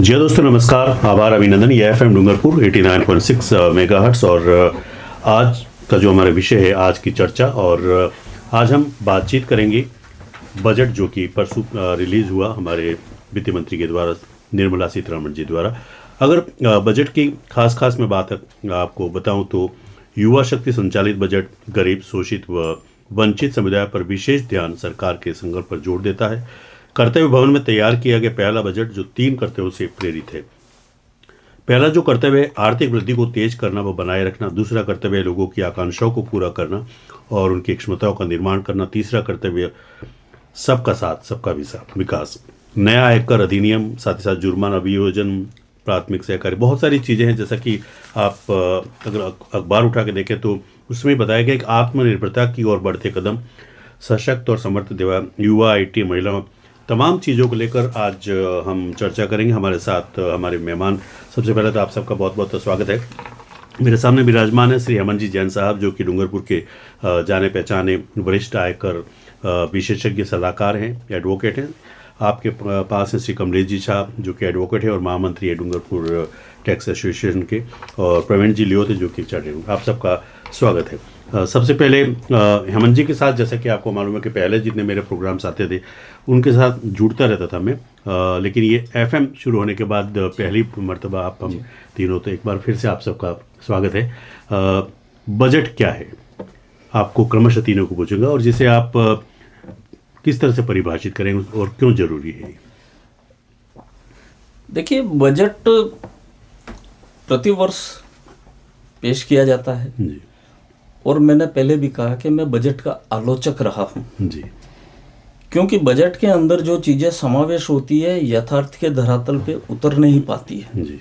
जी हाँ दोस्तों, नमस्कार, आभार, अभिनंदन। ये एफएम डूंगरपुर 89.6 मेगाहर्ट्ज और आज का जो हमारा विषय है, आज की चर्चा। और आज हम बातचीत करेंगे बजट जो कि परसों रिलीज़ हुआ हमारे वित्त मंत्री के द्वारा, निर्मला सीतारमण जी द्वारा। अगर बजट की खास मैं बात आपको बताऊं तो युवा शक्ति संचालित बजट गरीब, शोषित व वंचित समुदाय पर विशेष ध्यान सरकार के संकल्प पर जोर देता है। कर्तव्य भवन में तैयार किया गया पहला बजट जो 3 कर्तव्यों से प्रेरित है। पहला जो कर्तव्य है आर्थिक वृद्धि को तेज करना व बनाए रखना। दूसरा कर्तव्य है लोगों की आकांक्षाओं को पूरा करना और उनकी क्षमताओं का निर्माण करना। तीसरा कर्तव्य सबका साथ सबका विकास। नया आयकर अधिनियम, साथ ही साथ जुर्माना अभियोजन, प्राथमिक सहकारी, बहुत सारी चीज़ें हैं। जैसा कि आप अगर अखबार उठा के देखें तो उसमें बताया गया कि आत्मनिर्भरता की ओर बढ़ते कदम, सशक्त और समर्थ युवा, IT, महिला, तमाम चीज़ों को लेकर आज हम चर्चा करेंगे। हमारे साथ हमारे मेहमान, सबसे पहले तो आप सबका बहुत बहुत स्वागत है। मेरे सामने विराजमान है श्री हेमंत जी जैन साहब, जो कि डूंगरपुर के जाने पहचाने वरिष्ठ आयकर विशेषज्ञ सलाहकार हैं, एडवोकेट हैं। आपके पास है श्री कमलेश जी शाह, जो कि एडवोकेट है और महामंत्री है डूंगरपुर टैक्स एसोसिएशन के, और प्रवीण जी लियोत, जो कि चार्टर्ड हैं। आप सबका स्वागत है। सबसे पहले हेमंत जी के साथ, जैसा कि आपको मालूम है कि पहले जितने मेरे प्रोग्राम्स आते थे उनके साथ जुड़ता रहता था मैं, लेकिन ये FM शुरू होने के बाद पहली मर्तबा आप हम तीनों, तो एक बार फिर से आप सबका स्वागत है। बजट क्या है, आपको क्रमशः तीनों को पूछूंगा, और जिसे आप किस तरह से परिभाषित करेंगे और क्यों जरूरी है। देखिए, बजट प्रतिवर्ष पेश किया जाता है जी। और मैंने पहले भी कहा कि मैं बजट का आलोचक रहा हूँ जी। क्योंकि बजट के अंदर जो चीज़ें समावेश होती है यथार्थ के धरातल पे उतर नहीं पाती है। जी।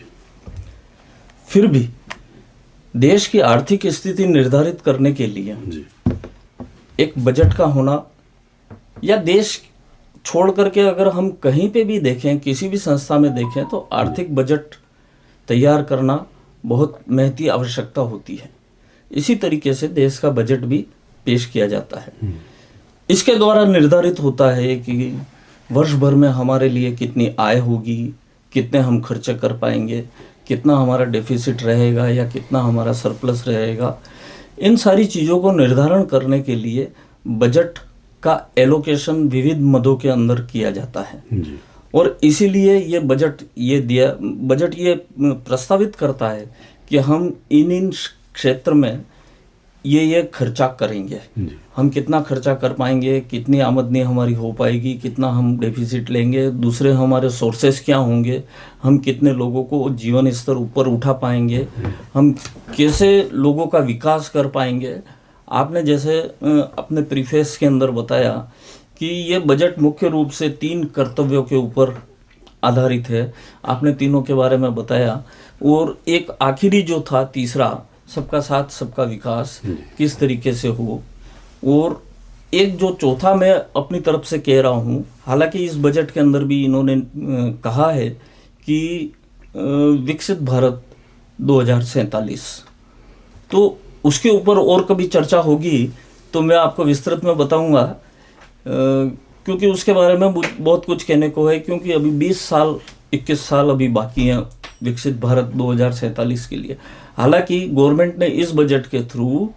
फिर भी देश की आर्थिक स्थिति निर्धारित करने के लिए जी। एक बजट का होना, या देश छोड़ करके अगर हम कहीं पे भी देखें, किसी भी संस्था में देखें, तो आर्थिक बजट तैयार करना बहुत महती आवश्यकता होती है। इसी तरीके से देश का बजट भी पेश किया जाता है। इसके द्वारा निर्धारित होता है कि वर्ष भर में हमारे लिए कितनी आय होगी, कितने हम खर्चे कर पाएंगे, कितना हमारा डेफिसिट रहेगा या कितना हमारा सरप्लस रहेगा। इन सारी चीज़ों को निर्धारण करने के लिए बजट का एलोकेशन विविध मदों के अंदर किया जाता है। जी। और इसीलिए ये बजट ये प्रस्तावित करता है कि हम इन क्षेत्र में ये खर्चा करेंगे। हम कितना खर्चा कर पाएंगे, कितनी आमदनी हमारी हो पाएगी, कितना हम डेफिसिट लेंगे, दूसरे हमारे सोर्सेस क्या होंगे, हम कितने लोगों को जीवन स्तर ऊपर उठा पाएंगे, हम कैसे लोगों का विकास कर पाएंगे। आपने जैसे अपने प्रीफेस के अंदर बताया कि ये बजट मुख्य रूप से 3 कर्तव्यों के ऊपर आधारित है। आपने तीनों के बारे में बताया, और एक आखिरी जो था तीसरा, सबका साथ सबका विकास किस तरीके से हो, और एक जो चौथा मैं अपनी तरफ से कह रहा हूँ, हालांकि इस बजट के अंदर भी इन्होंने कहा है कि विकसित भारत 2047, तो उसके ऊपर और कभी चर्चा होगी तो मैं आपको विस्तृत में बताऊंगा, क्योंकि उसके बारे में बहुत कुछ कहने को है। क्योंकि अभी 21 साल अभी बाकी हैं विकसित भारत 2047 के लिए। हालांकि गवर्नमेंट ने इस बजट के थ्रू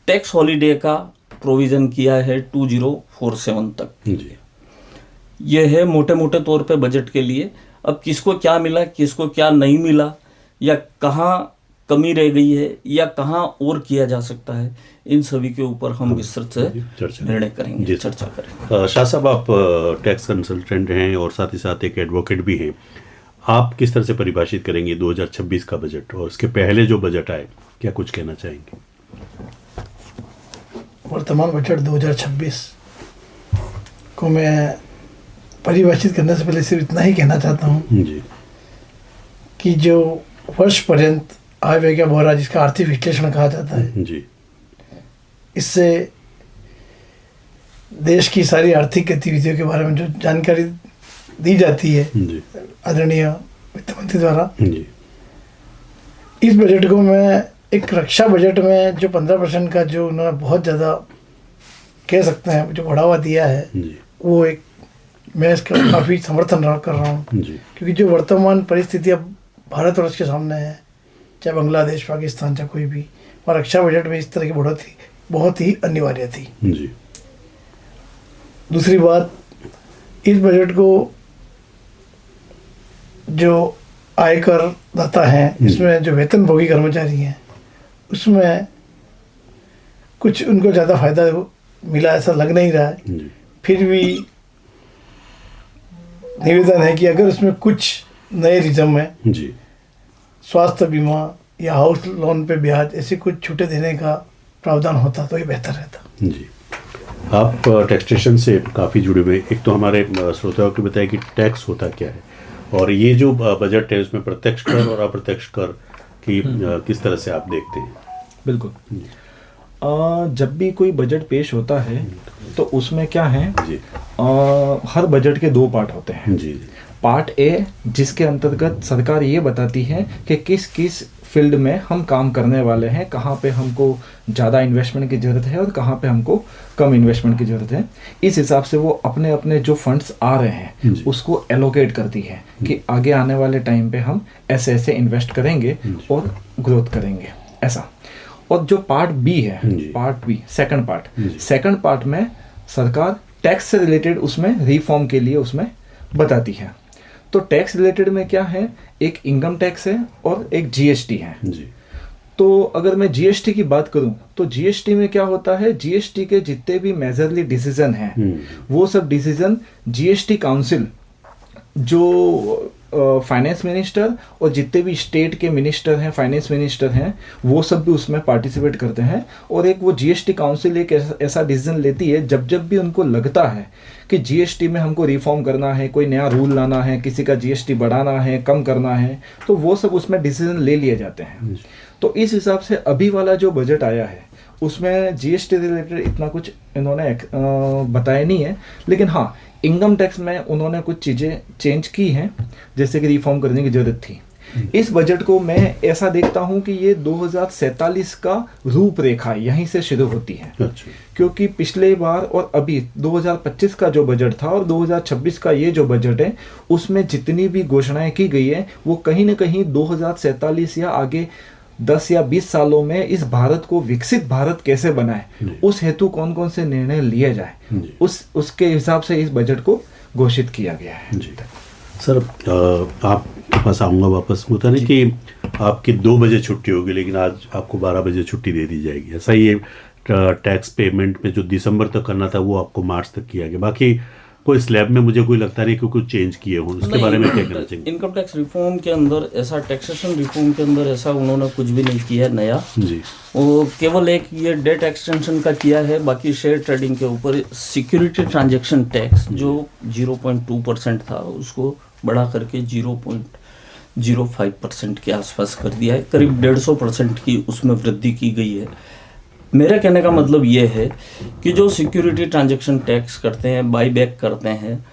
टैक्स हॉलीडे का प्रोविज़न किया है 2047 तक। जी। यह है मोटे मोटे तौर पे बजट के लिए। अब किसको क्या मिला, किसको क्या नहीं मिला, या कहाँ कमी रह गई है, या कहाँ और किया जा सकता है, इन सभी के ऊपर हम विस्तृत से निर्णय करेंगे, चर्चा करेंगे। शाह साहब, आप टैक्स कंसल्टेंट हैं और साथ ही साथ एक एडवोकेट भी हैं। आप किस तरह से परिभाषित करेंगे 2026 का बजट, और उसके पहले जो बजट आए, क्या कुछ कहना चाहेंगे? वर्तमान बजट 2026 को मैं परिभाषित करने से पहले सिर्फ इतना ही कहना चाहता हूँ जी कि जो वर्ष पर्यंत आय व्यय का ब्यौरा, जिसका आर्थिक विश्लेषण कहा जाता है जी, इससे देश की सारी आर्थिक गतिविधियों के बारे में जो जानकारी दी जाती है आदरणीय वित्त मंत्री द्वारा, इस बजट को मैं एक रक्षा बजट में जो 15% का जो उन्होंने बहुत ज़्यादा कह सकते हैं जो बढ़ावा दिया है, वो एक मैं इसका काफ़ी समर्थन कर रहा हूँ, जी क्योंकि जो वर्तमान परिस्थिति अब भारतवर्ष के सामने है, चाहे बांग्लादेश, पाकिस्तान, चाहे कोई भी, और रक्षा बजट में इस तरह की बढ़ोतरी बहुत ही अनिवार्य थी। जी दूसरी बात, इस बजट को जो आयकर दाता हैं, इसमें जो वेतनभोगी कर्मचारी हैं, उसमें कुछ उनको ज़्यादा फायदा मिला ऐसा लग नहीं रहा है। जी फिर भी निवेदन है कि अगर उसमें कुछ नए रिजम है, जी स्वास्थ्य बीमा या हाउस लोन पे ब्याज, ऐसी कुछ छूटें देने का प्रावधान होता तो ये बेहतर रहता। जी आप टैक्सेशन से काफ़ी जुड़े हुए, एक तो हमारे श्रोताओं को बताया कि टैक्स होता क्या है, और ये जो बजट है उसमें प्रत्यक्ष कर और अप्रत्यक्ष कर की किस तरह से आप देखते हैं? बिल्कुल। जब भी कोई बजट पेश होता है तो उसमें क्या है, जी हर बजट के 2 पार्ट होते हैं। जी पार्ट ए, जिसके अंतर्गत सरकार ये बताती है कि किस किस फील्ड में हम काम करने वाले हैं, कहाँ पे हमको ज़्यादा इन्वेस्टमेंट की ज़रूरत है और कहाँ पे हमको कम इन्वेस्टमेंट की ज़रूरत है। इस हिसाब से वो अपने अपने जो फंड्स आ रहे हैं उसको एलोकेट करती है कि आगे आने वाले टाइम पे हम ऐसे ऐसे इन्वेस्ट करेंगे और ग्रोथ करेंगे, ऐसा। और जो पार्ट बी है, पार्ट बी, सेकंड पार्ट में सरकार टैक्स से रिलेटेड उसमें रिफॉर्म के लिए उसमें बताती है। तो टैक्स रिलेटेड में क्या है, एक इनकम टैक्स है और एक जीएसटी है। जी तो अगर मैं जीएसटी की बात करूं तो जीएसटी में क्या होता है, जीएसटी के जितने भी मेजरली डिसीजन हैं वो सब डिसीजन जीएसटी काउंसिल, जो फाइनेंस मिनिस्टर और जितने भी स्टेट के मिनिस्टर हैं, फाइनेंस मिनिस्टर हैं, वो सब भी उसमें पार्टिसिपेट करते हैं। और एक वो जीएसटी काउंसिल एक ऐसा डिसीजन लेती है जब भी उनको लगता है कि जीएसटी में हमको रिफॉर्म करना है, कोई नया रूल लाना है, किसी का जीएसटी बढ़ाना है, कम करना है, तो वो सब उसमें डिसीजन ले लिए जाते हैं। तो इस हिसाब से अभी वाला जो बजट आया है उसमें जीएसटी रिलेटेड इतना कुछ इन्होंने बताया नहीं है, लेकिन हाँ, इनकम टैक्स में उन्होंने कुछ चीज़ें चेंज की हैं, जैसे कि रिफॉर्म करने की ज़रूरत थी। इस बजट को मैं ऐसा देखता हूं कि ये 2047 का रूपरेखा यहीं से शुरू होती है। अच्छा। क्योंकि पिछले बार और अभी 2025 का जो बजट था और 2026 का ये जो बजट है, उसमें जितनी भी घोषणाएं की गई है वो कहीं ना कहीं 2047 या आगे 10 या 20 सालों में इस भारत को विकसित भारत कैसे बनाए, उस हेतु कौन कौन से निर्णय लिए जाए, उसके हिसाब से इस बजट को घोषित किया गया है। जी सर, आपके पास आऊँगा वापस। होता नहीं कि आपकी 2 बजे छुट्टी होगी लेकिन आज आपको 12 बजे छुट्टी दे दी जाएगी, ऐसा ही ये टैक्स पेमेंट में जो दिसंबर तक करना था वो आपको मार्च तक किया गया। बाकी कोई स्लैब में मुझे कोई लगता नहीं कि कुछ चेंज किए हों, उसके बारे में क्या कहना चाहिए? इनकम टैक्स रिफॉर्म के अंदर ऐसा, टैक्सेशन रिफॉर्म के अंदर ऐसा उन्होंने कुछ भी नहीं किया है नया। जी, वो केवल एक ये डेट एक्सटेंशन का किया है, बाकी शेयर ट्रेडिंग के ऊपर सिक्योरिटी ट्रांजैक्शन टैक्स जो 0.2% था उसको बढ़ा करके 0.05% के आसपास कर दिया है, करीब 150% की उसमें वृद्धि की गई है। मेरे कहने का मतलब ये है कि जो सिक्योरिटी ट्रांजैक्शन टैक्स करते हैं, बाई बैक करते हैं,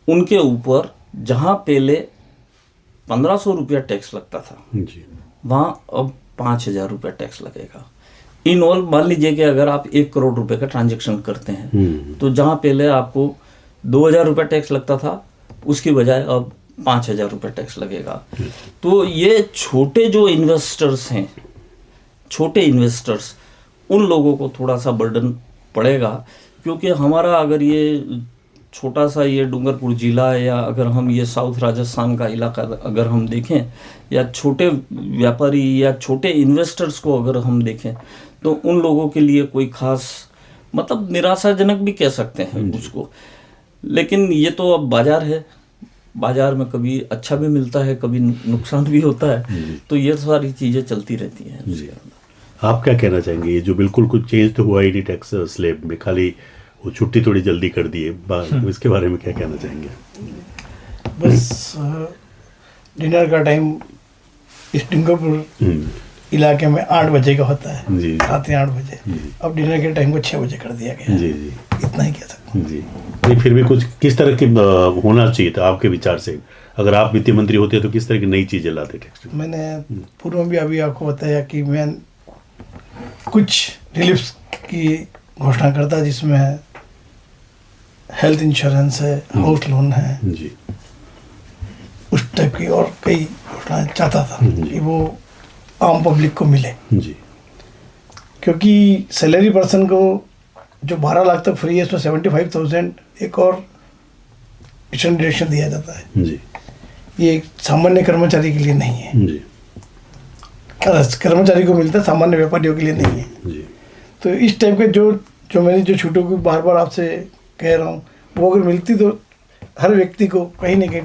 उनके ऊपर जहाँ पहले 1500 रुपया टैक्स लगता था जी, वहाँ अब 5000 रुपया टैक्स लगेगा। इन ऑल मान लीजिए कि अगर आप 1 करोड़ रुपए का ट्रांजैक्शन करते हैं तो जहाँ पहले आपको 2000 रुपया टैक्स लगता था उसकी बजाय अब 5000 रुपये टैक्स लगेगा। तो ये छोटे जो इन्वेस्टर्स हैं, छोटे इन्वेस्टर्स, उन लोगों को थोड़ा सा बर्डन पड़ेगा, क्योंकि हमारा अगर ये छोटा सा ये डूंगरपुर ज़िला या अगर हम ये साउथ राजस्थान का इलाका अगर हम देखें, या छोटे व्यापारी या छोटे इन्वेस्टर्स को अगर हम देखें, तो उन लोगों के लिए कोई खास मतलब निराशाजनक भी कह सकते हैं उसको। लेकिन ये तो अब बाज़ार है, बाज़ार में कभी अच्छा भी मिलता है, कभी नुकसान भी होता है, तो ये सारी चीज़ें चलती रहती हैं उसके अंदर। आप क्या कहना चाहेंगे? ये जो बिल्कुल कुछ चेंज तो हुआ ही नहीं टैक्स स्लैब में, खाली वो छुट्टी थोड़ी जल्दी कर दी है, इसके बारे में क्या कहना चाहेंगे? बस डिनर का टाइम इस डूंगरपुर इलाके में 8 बजे का होता है, रात 8 बजे। अब डिनर के टाइम को 6 बजे कर दिया गया। जी जी, इतना ही कह सकता हूँ। जी नहीं, फिर भी कुछ किस तरह की होना चाहिए था आपके विचार से? अगर आप वित्त मंत्री होते तो किस तरह की नई चीज़ें लाते टैक्स? मैंने पूर्व में भी अभी आपको बताया कि मैं कुछ रिलीफ्स की घोषणा करता, जिसमें हेल्थ इंश्योरेंस है, हाउस लोन है, जी उस टाइप की और कई योजनाएं चाहता था कि वो आम पब्लिक को मिले, जी क्योंकि सैलरी पर्सन को जो 12 लाख तक फ्री है उसमें 75,000 एक और स्टैंडर्ड डिडक्शन दिया जाता है। जी ये एक सामान्य कर्मचारी के लिए नहीं है, जी कर्मचारी को मिलता है, सामान्य व्यापारियों के लिए नहीं है। जी तो इस टाइप के जो मैंने जो छूटों की बार बार आपसे कह रहा हूँ, वो अगर मिलती तो हर व्यक्ति को कहीं ना कहीं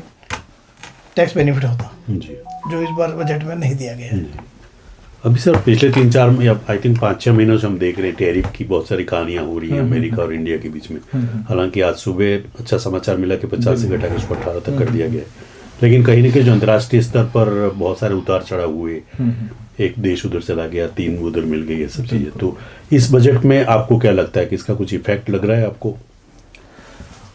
टैक्स बेनिफिट होता, जी जो इस बार बजट में नहीं दिया गया है। अभी सर पिछले 3-4 या आई थिंक 5-6 महीनों से हम देख रहे हैं टैरिफ की बहुत सारी कहानियां हो रही हैं अमेरिका और इंडिया के बीच में। हालांकि आज सुबह अच्छा समाचार मिला कि 50 से घटा के उसको 18 तक कर दिया गया है, लेकिन कहीं ना कहीं जो अंतर्राष्ट्रीय स्तर पर बहुत सारे उतार चढ़ाव हुए, एक देश उधर चला गया, 3 उधर मिल गई, ये सब चीज़ें। तो इस बजट में आपको क्या लगता है कि इसका कुछ इफेक्ट लग रहा है आपको?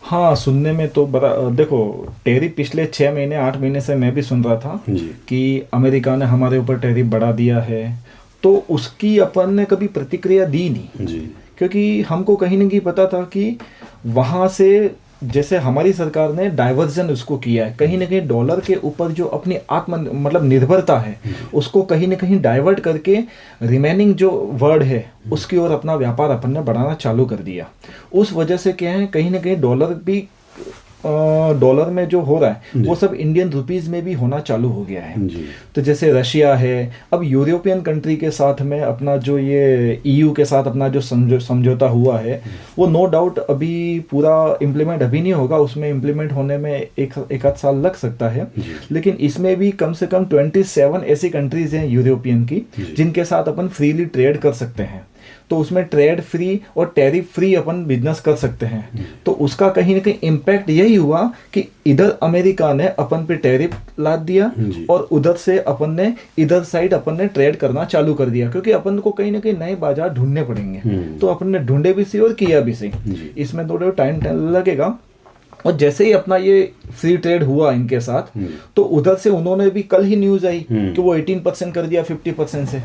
हाँ, सुनने में तो बड़ा, देखो टैरिफ पिछले 6 महीने 8 महीने से मैं भी सुन रहा था जी कि अमेरिका ने हमारे ऊपर टैरिफ बढ़ा दिया है, तो उसकी अपन ने कभी प्रतिक्रिया दी नहीं, जी क्योंकि हमको कहीं ना कहीं पता था कि वहाँ से जैसे हमारी सरकार ने डाइवर्जन उसको किया है, कहीं ना कहीं डॉलर के ऊपर जो अपनी मतलब निर्भरता है उसको कहीं ना कहीं डाइवर्ट करके रिमेनिंग जो वर्ड है उसकी ओर अपना व्यापार अपन ने बढ़ाना चालू कर दिया। उस वजह से क्या है, कहीं ना कहीं डॉलर भी डॉलर में जो हो रहा है वो सब इंडियन रुपीस में भी होना चालू हो गया है। जी तो जैसे रशिया है, अब यूरोपियन कंट्री के साथ में अपना जो ये ईयू के साथ अपना जो समझौता हुआ है वो नो डाउट अभी पूरा इम्प्लीमेंट अभी नहीं होगा, उसमें इम्प्लीमेंट होने में एक आध साल लग सकता है, लेकिन इसमें भी कम से कम 27 ऐसी कंट्रीज हैं यूरोपियन की जिनके साथ अपन फ्रीली ट्रेड कर सकते हैं। तो उसमें ट्रेड फ्री और टैरिफ फ्री अपन बिजनेस कर सकते हैं। तो उसका कहीं ना कहीं इम्पैक्ट यही हुआ कि इधर अमेरिका ने अपन पे टैरिफ लाद दिया और उधर से अपन ने इधर साइड अपन ने ट्रेड करना चालू कर दिया, क्योंकि अपन को कहीं ना कहीं नए बाजार ढूंढने पड़ेंगे। तो अपन ने ढूंढे भी सही और किया भी सही, इसमें थोड़ा टाइम लगेगा। और जैसे ही अपना ये फ्री ट्रेड हुआ इनके साथ, तो उधर से उन्होंने भी कल ही न्यूज आई कि वो 18% कर दिया 50% से।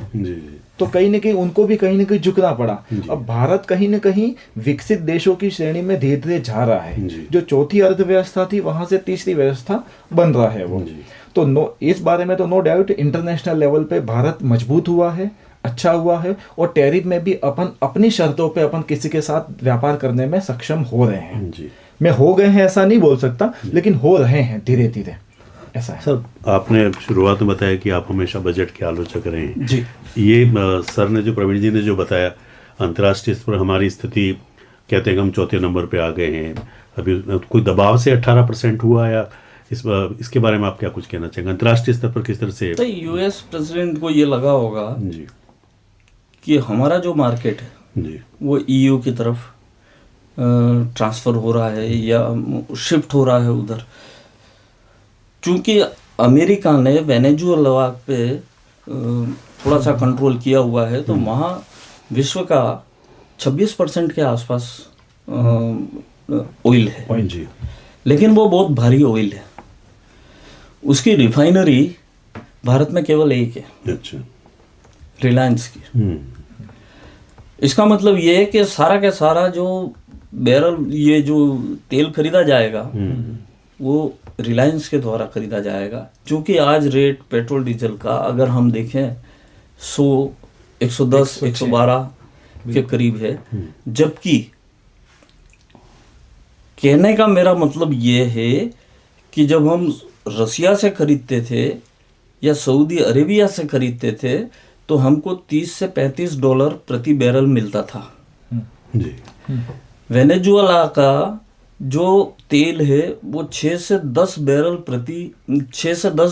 तो कहीं ना कहीं उनको भी कहीं ना कहीं झुकना पड़ा। अब भारत कहीं ना कहीं विकसित देशों की श्रेणी में धीरे धीरे जा रहा है, जो चौथी अर्थव्यवस्था थी वहां से तीसरी व्यवस्था बन रहा है वो। तो इस बारे में तो नो डाउट इंटरनेशनल लेवल पे भारत मजबूत हुआ है, अच्छा हुआ है, और टैरिफ में भी अपन अपनी शर्तों पे अपन किसी के साथ व्यापार करने में सक्षम हो रहे हैं। मैं हो गए हैं ऐसा नहीं बोल सकता, लेकिन हो रहे हैं धीरे धीरे, ऐसा है। सर आपने शुरुआत में बताया कि आप हमेशा बजट के आलोचक रहे हैं जी। ये सर ने जो प्रवीण जी ने जो बताया, अंतर्राष्ट्रीय स्तर पर हमारी स्थिति कहते हैं कि हम चौथे नंबर पे आ गए हैं, अभी कोई दबाव से 18% हुआ, या इसके बारे में आप क्या कुछ कहना चाहेंगे? अंतर्राष्ट्रीय स्तर पर किस तरह से? तो यूएस प्रेसिडेंट को ये लगा होगा जी कि हमारा जो मार्केट है जी वो ईयू की तरफ ट्रांसफ़र हो रहा है या शिफ्ट हो रहा है उधर। चूंकि अमेरिका ने वेनेजुएला पे थोड़ा सा कंट्रोल किया हुआ है, तो वहाँ विश्व का 26% के आसपास ऑयल है। जी लेकिन वो बहुत भारी ऑयल है, उसकी रिफाइनरी भारत में केवल एक है, अच्छा, रिलायंस की। इसका मतलब ये है कि सारा का सारा जो बैरल ये जो तेल खरीदा जाएगा वो रिलायंस के द्वारा खरीदा जाएगा। क्योंकि आज रेट पेट्रोल डीजल का अगर हम देखें 100, 110, 112 के करीब है, जबकि कहने का मेरा मतलब ये है कि जब हम रसिया से खरीदते थे या सऊदी अरेबिया से खरीदते थे तो हमको 30 से $35 प्रति बैरल मिलता था जी। वेनेजुएला का जो तेल है वो 6 से 10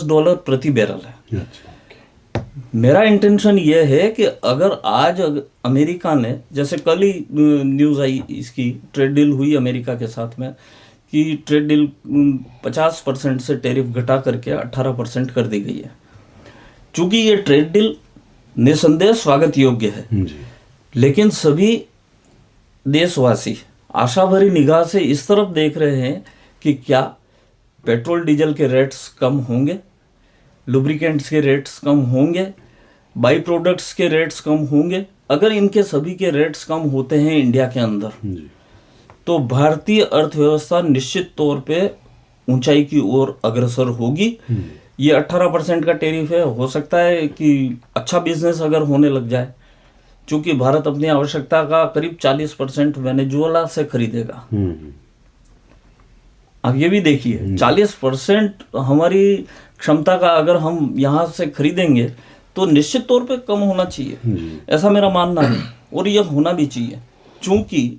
डॉलर प्रति बैरल है। अच्छा। मेरा इंटेंशन ये है कि अगर आज अमेरिका ने, जैसे कल ही न्यूज़ आई इसकी, ट्रेड डील हुई अमेरिका के साथ में कि ट्रेड डील 50% से टैरिफ घटा करके 18% कर दी गई है। चूँकि ये ट्रेड डील निसंदेह स्वागत योग्य है, लेकिन सभी देशवासी आशा भरी निगाह से इस तरफ देख रहे हैं कि क्या पेट्रोल डीजल के रेट्स कम होंगे, लुब्रिकेंट्स के रेट्स कम होंगे, बाई प्रोडक्ट्स के रेट्स कम होंगे। अगर इनके सभी के रेट्स कम होते हैं इंडिया के अंदर, तो भारतीय अर्थव्यवस्था निश्चित तौर पे ऊंचाई की ओर अग्रसर होगी। ये 18% का टैरिफ है, हो सकता है कि अच्छा बिजनेस अगर होने लग जाए, क्योंकि भारत अपनी आवश्यकता का करीब 40% वेनेजुएला से खरीदेगा। आप ये भी देखिए, 40% हमारी क्षमता का अगर हम यहाँ से खरीदेंगे तो निश्चित तौर पे कम होना चाहिए, ऐसा मेरा मानना है। और ये होना भी चाहिए, क्योंकि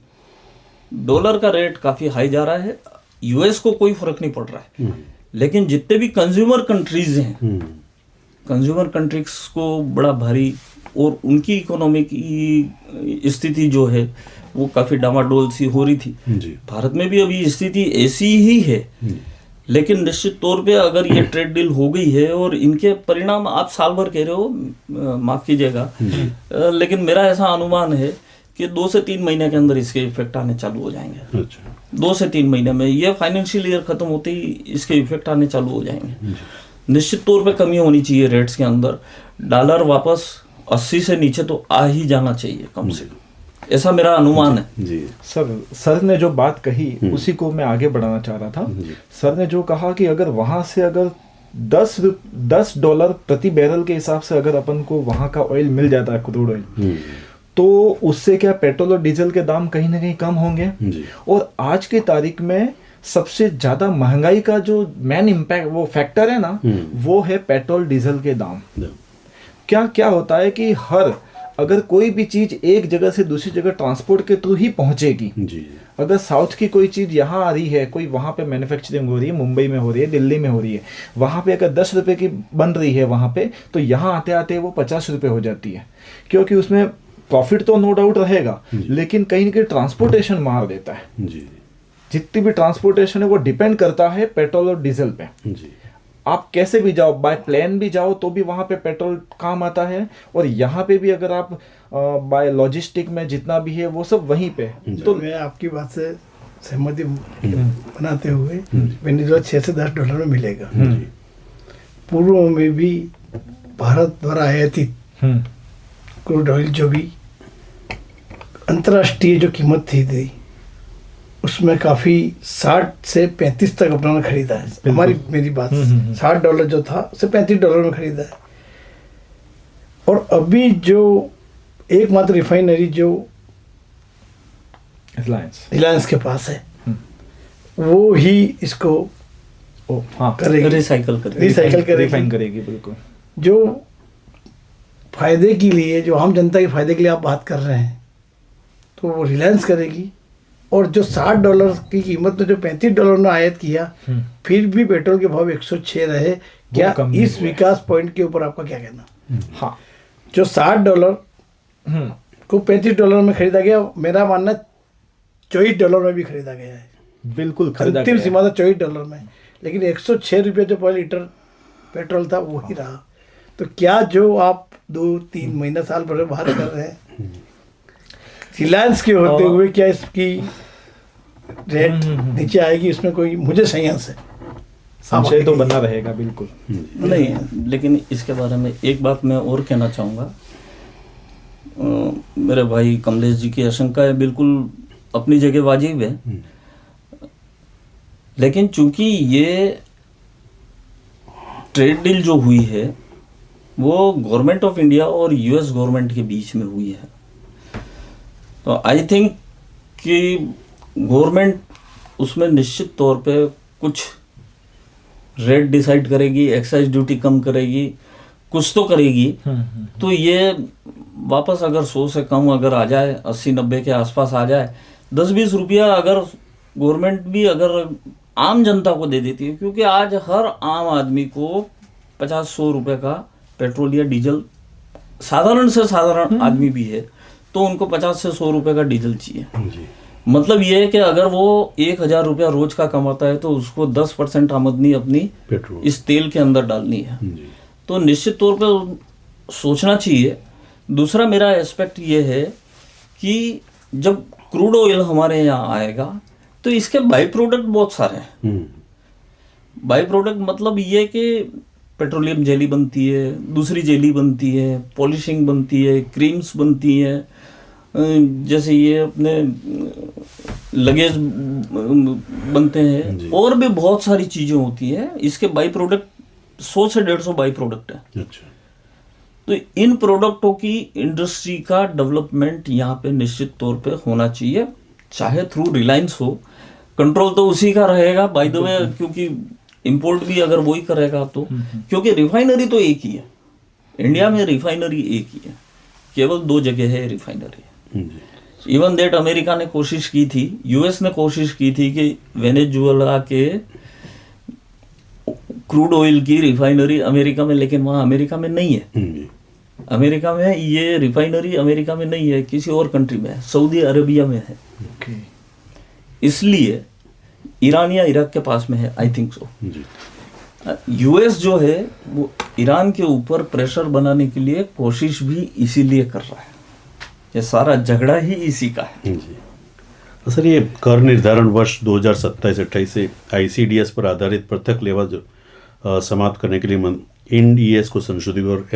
डॉलर का रेट काफ़ी हाई जा रहा है। यूएस को कोई फर्क नहीं पड़ रहा है, लेकिन जितने भी कंज्यूमर कंट्रीज हैं, कंज्यूमर कंट्रीज को बड़ा भारी, और उनकी इकोनॉमिक की स्थिति जो है वो काफ़ी डामाडोल सी हो रही थी। भारत में भी अभी स्थिति ऐसी ही है, लेकिन निश्चित तौर पे अगर ये ट्रेड डील हो गई है और इनके परिणाम आप साल भर कह रहे हो, माफ़ कीजिएगा, लेकिन मेरा ऐसा अनुमान है कि 2 से 3 महीने के अंदर इसके इफेक्ट आने चालू हो जाएंगे। अच्छा। 2 से 3 महीने में, ये फाइनेंशियल ईयर खत्म होते ही इसके इफेक्ट आने चालू हो जाएंगे। निश्चित तौर पे कमी होनी चाहिए रेट्स के अंदर। डॉलर वापस 80 से नीचे तो आ ही जाना चाहिए कम से कम, ऐसा मेरा अनुमान है। जी सर ने जो बात कही उसी को मैं आगे बढ़ाना चाह रहा था। सर ने जो कहा कि अगर वहां से अगर $10 प्रति बैरल के हिसाब से अगर अपन को वहां का ऑयल मिल जाता है, क्रूड ऑयल, तो उससे क्या पेट्रोल और डीजल के दाम कहीं ना कहीं कम होंगे। और आज की तारीख में सबसे ज्यादा महंगाई का जो मेन इम्पैक्ट वो फैक्टर है ना, वो है पेट्रोल डीजल के दाम। क्या होता है कि अगर कोई भी चीज एक जगह से दूसरी जगह ट्रांसपोर्ट के थ्रू ही पहुंचेगी। अगर साउथ की कोई चीज यहाँ आ रही है, कोई वहां पे मैन्युफैक्चरिंग हो रही है, मुंबई में हो रही है, दिल्ली में हो रही है, वहां पे अगर 10 रुपए की बन रही है वहां पे, तो यहाँ आते आते वो 50 रुपए हो जाती है, क्योंकि उसमें प्रॉफिट तो नो डाउट रहेगा, लेकिन कहीं ना कहीं ट्रांसपोर्टेशन मार देता है। जितनी भी ट्रांसपोर्टेशन है वो डिपेंड करता है पेट्रोल और डीजल पे। आप कैसे भी जाओ, बाय प्लेन भी जाओ तो भी वहां पे पेट्रोल काम आता है, और यहाँ पे भी अगर आप बाय लॉजिस्टिक में जितना भी है वो सब वहीं पे। तो मैं आपकी बात से सहमति बनाते हुए, वेनेजुएला 6 से $10 में मिलेगा। पूर्व में भी भारत द्वारा आयातित क्रूड ऑयल जो भी अंतर्राष्ट्रीय जो कीमत थी उसमें काफ़ी 60 से 35 तक अपना खरीदा है। मेरी बात $60 जो था उसे $35 में खरीदा है। और अभी जो एकमात्र रिफाइनरी जो रिलायंस के पास है, वो ही इसको करेगी, रिसाइकल करेगी, रिफाइन करेगी। बिल्कुल, जो फायदे के लिए, जो आम जनता के फायदे के लिए आप बात कर रहे हैं, तो वो रिलायंस करेगी। और जो $60 की कीमत में जो $35 में आयात किया, फिर भी पेट्रोल के भाव 106 रहे। क्या इस विकास पॉइंट के ऊपर आपका क्या कहना? हाँ, जो $60 को $35 में खरीदा गया, मेरा मानना $24 में भी खरीदा गया है। बिल्कुल, अंतिम सीमा था $24 में, लेकिन 106 रुपये जो पर लीटर पेट्रोल था वही रहा। तो क्या जो आप 2-3 महीना साल भर बात कर रहे हैं, रिलायंस के होते हुए क्या इसकी रेट नीचे आएगी? इसमें कोई मुझे संशय है, संशय तो बना रहेगा। बिल्कुल नहीं, लेकिन इसके बारे में एक बात मैं और कहना चाहूँगा। मेरे भाई कमलेश जी की आशंका है बिल्कुल अपनी जगह वाजिब है, लेकिन चूंकि ये ट्रेड डील जो हुई है वो गवर्नमेंट ऑफ इंडिया और यूएस गवर्नमेंट के बीच में हुई है, तो आई थिंक कि गवर्नमेंट उसमें निश्चित तौर पे कुछ रेट डिसाइड करेगी, एक्साइज ड्यूटी कम करेगी, कुछ तो करेगी। तो ये वापस अगर 100 से कम अगर आ जाए, 80-90 के आसपास आ जाए, 10-20 रुपया अगर गवर्नमेंट भी अगर आम जनता को दे देती है, क्योंकि आज हर आम आदमी को 50-100 रुपये का पेट्रोल या डीजल, साधारण से साधारण आदमी भी है तो उनको 50 से 100 रुपये का डीजल चाहिए। मतलब ये है कि अगर वो 1000 रुपया रोज का कमाता है तो उसको 10% आमदनी अपनी इस तेल के अंदर डालनी है, तो निश्चित तौर पे सोचना चाहिए। दूसरा मेरा एस्पेक्ट ये है कि जब क्रूड ऑयल हमारे यहाँ आएगा तो इसके बाई प्रोडक्ट बहुत सारे हैं। बाई प्रोडक्ट मतलब ये कि पेट्रोलियम जेली बनती है, दूसरी जेली बनती है, पॉलिशिंग बनती है, क्रीम्स बनती है, जैसे ये अपने लगेज बनते हैं, और भी बहुत सारी चीज़ें होती हैं। इसके बाई प्रोडक्ट 100 से 150 बाई प्रोडक्ट है। अच्छा। तो इन प्रोडक्टों की इंडस्ट्री का डेवलपमेंट यहाँ पे निश्चित तौर पे होना चाहिए, चाहे थ्रू रिलायंस हो। कंट्रोल तो उसी का रहेगा बाय द वे, क्योंकि इंपोर्ट भी अगर वही करेगा तो, क्योंकि रिफाइनरी तो एक ही है इंडिया में, रिफाइनरी एक ही है, केवल 2 जगह है रिफाइनरी। इवन दैट अमेरिका ने कोशिश की थी, यूएस ने कोशिश की थी कि वेनेजुएला के क्रूड ऑयल की रिफाइनरी अमेरिका में, लेकिन वहाँ अमेरिका में नहीं है। अमेरिका में ये रिफाइनरी अमेरिका में नहीं है, किसी और कंट्री में है, सऊदी अरेबिया में है। इसलिए ईरान या इराक के पास में है, आई थिंक सो। यूएस जो है वो ईरान के ऊपर प्रेशर बनाने के लिए कोशिश भी इसीलिए कर रहा है। ये सारा झगड़ा ही इसी का है। तो सर, ये कर निर्धारण वर्ष 2027-28 से आईसीडीएस पर आधारित पृथक लेवा जो समाप्त करने के लिए IND-AS को संशोधित और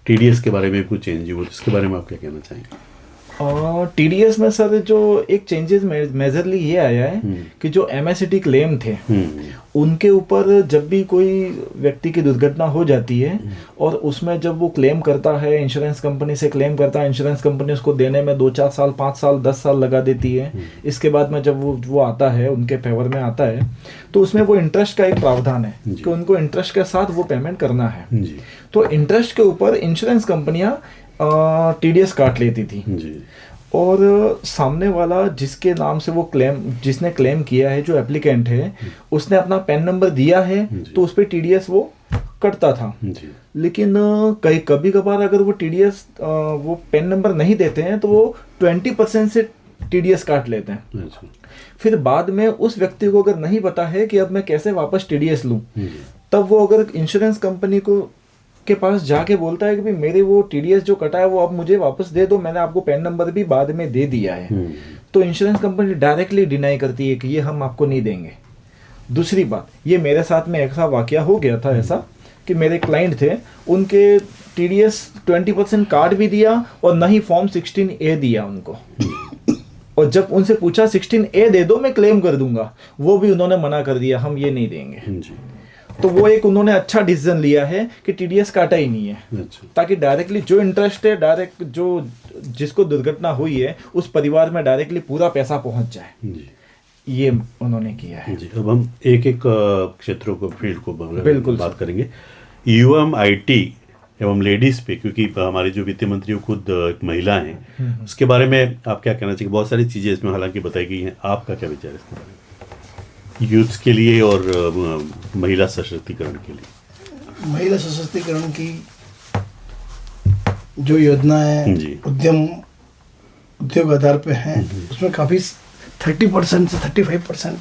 TDS के बारे में कुछ चेंज हुआ, जिसके बारे में आप क्या कहना चाहेंगे? TDS में सर जो एक चेंजेस मेजरली ये आया है कि जो MST क्लेम थे उनके ऊपर जब भी कोई व्यक्ति की दुर्घटना हो जाती है और उसमें जब वो क्लेम करता है, इंश्योरेंस कंपनी से क्लेम करता है, इंश्योरेंस कंपनी उसको देने में 2-4 साल, 5 साल, 10 साल लगा देती है। इसके बाद में जब वो आता है, उनके फेवर में आता है, तो उसमें वो इंटरेस्ट का एक प्रावधान है कि उनको इंटरेस्ट के साथ वो पेमेंट करना है। तो इंटरेस्ट के ऊपर इंश्योरेंस कंपनियां TDS काट लेती थी और सामने वाला जिसके नाम से वो जिसने क्लेम किया है, जो एप्लीकेंट है, उसने अपना पैन नंबर दिया है तो उस पर TDS वो कटता था। लेकिन कभी कभार अगर वो TDS वो पैन नंबर नहीं देते हैं तो वो 20% से TDS काट लेते हैं। फिर बाद में उस व्यक्ति को अगर नहीं पता है कि अब मैं कैसे वापस TDS लूं, तब वो अगर इंश्योरेंस कंपनी के पास जाके बोलता है कि भाई मेरे वो TDS जो कटा है वो अब मुझे वापस दे दो, मैंने आपको पैन नंबर भी बाद में दे दिया है, तो इंश्योरेंस कंपनी डायरेक्टली डिनाई करती है कि ये हम आपको नहीं देंगे। दूसरी बात, ये मेरे साथ में ऐसा वाकया हो गया था ऐसा कि मेरे क्लाइंट थे, उनके TDS 20% काट भी दिया और ना ही फॉर्म 16A दिया उनको। और जब उनसे पूछा 16A दे दो मैं क्लेम कर दूंगा, वो भी उन्होंने मना कर दिया, हम ये नहीं देंगे। तो वो एक उन्होंने अच्छा डिसीजन लिया है कि TDS काटा ही नहीं है, ताकि डायरेक्टली जो इंटरेस्ट है, डायरेक्ट जो जिसको दुर्घटना हुई है उस परिवार में डायरेक्टली पूरा पैसा पहुंच जाए। ये उन्होंने किया है। जी, अब हम एक एक क्षेत्रों को, फील्ड को बिल्कुल बात करेंगे। UMIT एवं लेडीज पे, क्योंकि हमारी जो वित्त मंत्री खुद एक महिला हैं, उसके बारे में आप क्या कहना चाहिए? बहुत सारी चीज़ें इसमें हालांकि बताई गई हैं, आपका क्या विचार है इसके बारे में, यूथ के लिए और महिला सशक्तिकरण के लिए? महिला सशक्तिकरण की जो योजना है उद्योग आधार पे है, उसमें काफ़ी 30% से 35%,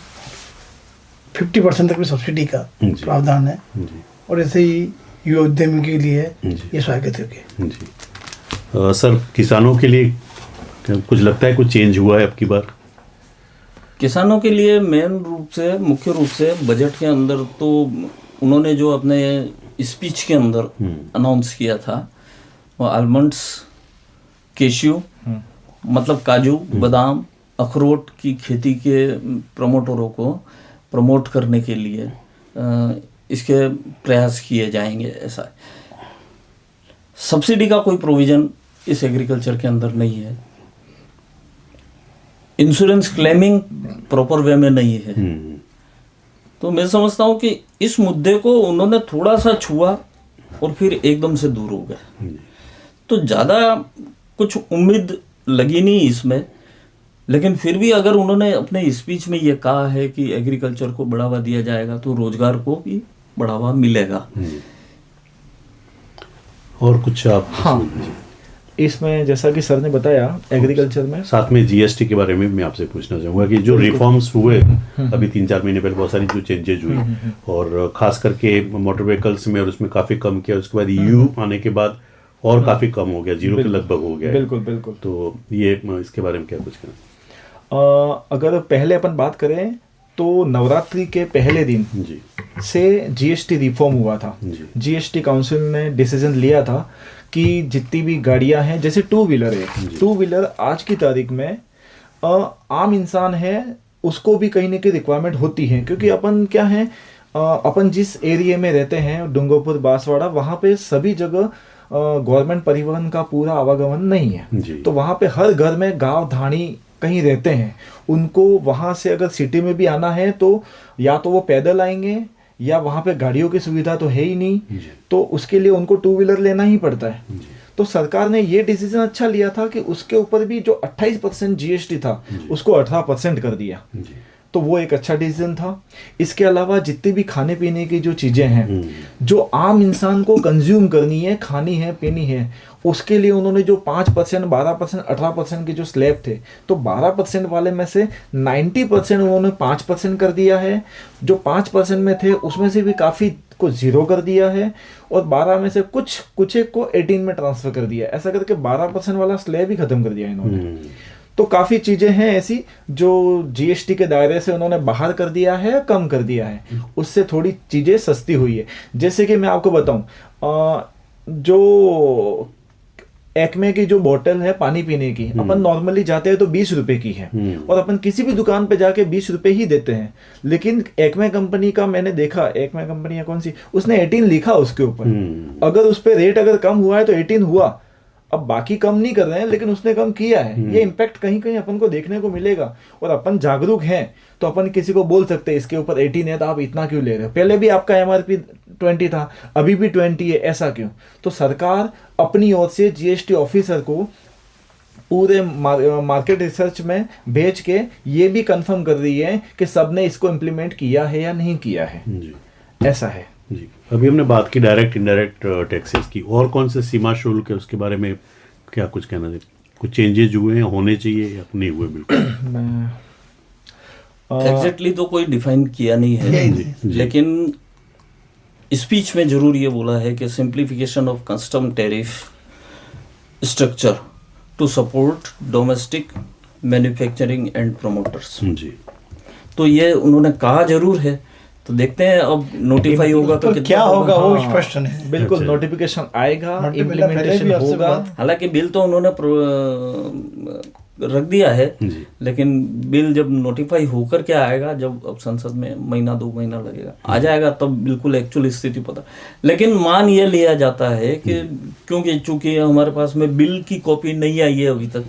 50% तक भी सब्सिडी का प्रावधान है। और ऐसे ही युवा उद्यमी के लिए ये स्वागत है। सर, किसानों के लिए कुछ लगता है कुछ चेंज हुआ है अब की बार? किसानों के लिए मुख्य रूप से बजट के अंदर तो उन्होंने जो अपने स्पीच के अंदर अनाउंस किया था, वो आलमंड्स, केश्यू, मतलब काजू, बादाम, अखरोट की खेती के प्रमोटरों को प्रमोट करने के लिए इसके प्रयास किए जाएंगे। ऐसा सब्सिडी का कोई प्रोविजन इस एग्रीकल्चर के अंदर नहीं है। इंश्योरेंस क्लेमिंग प्रॉपर वे में नहीं है। तो मैं समझता हूँ कि इस मुद्दे को उन्होंने थोड़ा सा छुआ और फिर एकदम से दूर हो गए, तो ज़्यादा कुछ उम्मीद लगी नहीं इसमें। लेकिन फिर भी अगर उन्होंने अपने स्पीच में ये कहा है कि एग्रीकल्चर को बढ़ावा दिया जाएगा, तो रोजगार को भी बढ़ावा मिलेगा। और कुछ आप? हाँ, इसमें जैसा कि सर ने बताया, एग्रीकल्चर में साथ में GST के बारे में मैं आपसे पूछना चाहूँगा कि जो रिफॉर्म्स हुए अभी 3-4 महीने पहले, बहुत सारी जो चेंजेज हुई और खास करके मोटर व्हीकल्स में, और उसमें काफ़ी कम किया। उसके बाद EU आने के बाद और काफ़ी कम हो गया, 0 के लगभग हो गया। बिल्कुल। तो ये इसके बारे में क्या कुछ कहना? अगर पहले अपन बात करें तो नवरात्रि के पहले दिन से GST रिफॉर्म हुआ था। GST काउंसिल ने डिसीजन लिया था कि जितनी भी गाड़ियां हैं, जैसे 2 व्हीलर है, 2 व्हीलर आज की तारीख में आम इंसान है उसको भी कहीं ना कहीं रिक्वायरमेंट होती है, क्योंकि अपन क्या है, अपन जिस एरिया में रहते हैं डूंगरपुर बांसवाड़ा, वहाँ पे सभी जगह गवर्नमेंट परिवहन का पूरा आवागमन नहीं है। तो वहाँ पे हर घर में गांव धाड़ी कहीं रहते हैं, उनको वहाँ से अगर सिटी में भी आना है तो या तो वो पैदल आएंगे या वहाँ पे गाड़ियों की सुविधा तो है ही नहीं, तो उसके लिए उनको टू व्हीलर लेना ही पड़ता है। तो सरकार ने ये डिसीजन अच्छा लिया था कि उसके ऊपर भी जो 28% जीएसटी था उसको 18% कर दिया, तो वो एक अच्छा डिसीजन था। इसके अलावा जितनी भी खाने पीने की जो चीज़ें हैं जो आम इंसान को कंज्यूम करनी है, खानी है, पीनी है, उसके लिए उन्होंने जो 5%, 12%, 18% के जो स्लैब थे, तो 12% वाले में से 90% उन्होंने 5% कर दिया है। जो 5% में थे उसमें से भी काफ़ी को 0 कर दिया है, और 12 में से कुछ एक को 18 में ट्रांसफ़र कर दिया। ऐसा करके 12% वाला स्लैब ही ख़त्म कर दिया इन्होंने। तो काफ़ी चीज़ें हैं ऐसी जो जीएसटी के दायरे से उन्होंने बाहर कर दिया है, कम कर दिया है, उससे थोड़ी चीज़ें सस्ती हुई है। जैसे कि मैं आपको बताऊं, जो एक्मे की जो बोतल है पानी पीने की, अपन नॉर्मली जाते हैं तो 20 रुपए की है, और अपन किसी भी दुकान पे जाके 20 रुपए ही देते हैं। लेकिन एक्मे कंपनी का मैंने देखा, एक्मे कंपनी है कौन सी, उसने 18 लिखा उसके ऊपर। अगर उस पर रेट अगर कम हुआ है तो 18 हुआ। अब बाकी कम नहीं कर रहे हैं लेकिन उसने कम किया है। ये इम्पैक्ट कहीं कहीं अपन को देखने को मिलेगा, और अपन जागरूक हैं तो अपन किसी को बोल सकते हैं इसके ऊपर 18 है तो आप इतना क्यों ले रहे हो, पहले भी आपका एमआरपी 20 था, अभी भी 20 है, ऐसा क्यों। तो सरकार अपनी ओर से जीएसटी ऑफिसर को पूरे मार्केट रिसर्च में भेज के ये भी कंफर्म कर रही है कि सबने इसको इम्प्लीमेंट किया है या नहीं किया है। ऐसा है जी। अभी हमने बात की डायरेक्ट इनडायरेक्ट टैक्सेस की, और कौन से सीमा शुल्क है उसके बारे में क्या कुछ कहना है? कुछ चेंजेस हुए हैं, होने चाहिए या नहीं हुए? बिल्कुल एग्जैक्टली तो कोई डिफाइन किया नहीं है, लेकिन स्पीच में जरूर ये बोला है कि simplification of custom tariff structure to support domestic manufacturing and promoters. जी, तो ये उन्होंने कहा जरूर है, तो देखते हैं अब नोटिफाई होगा तो क्या होगा वो स्पष्ट नहीं। बिल्कुल, अच्छा। नोटिफिकेशन आएगा, नोटिफिकेशन इम्प्लीमेंटेशन पहले भी होगा। हालांकि बिल तो उन्होंने रख दिया है, लेकिन बिल जब नोटिफाई होकर के आएगा, जब अब संसद में महीना 2 महीना लगेगा, आ जाएगा तब बिल्कुल एक्चुअल स्थिति पता। लेकिन मान ये लिया जाता है कि क्योंकि चूंकि हमारे पास में बिल की कॉपी नहीं आई है अभी तक,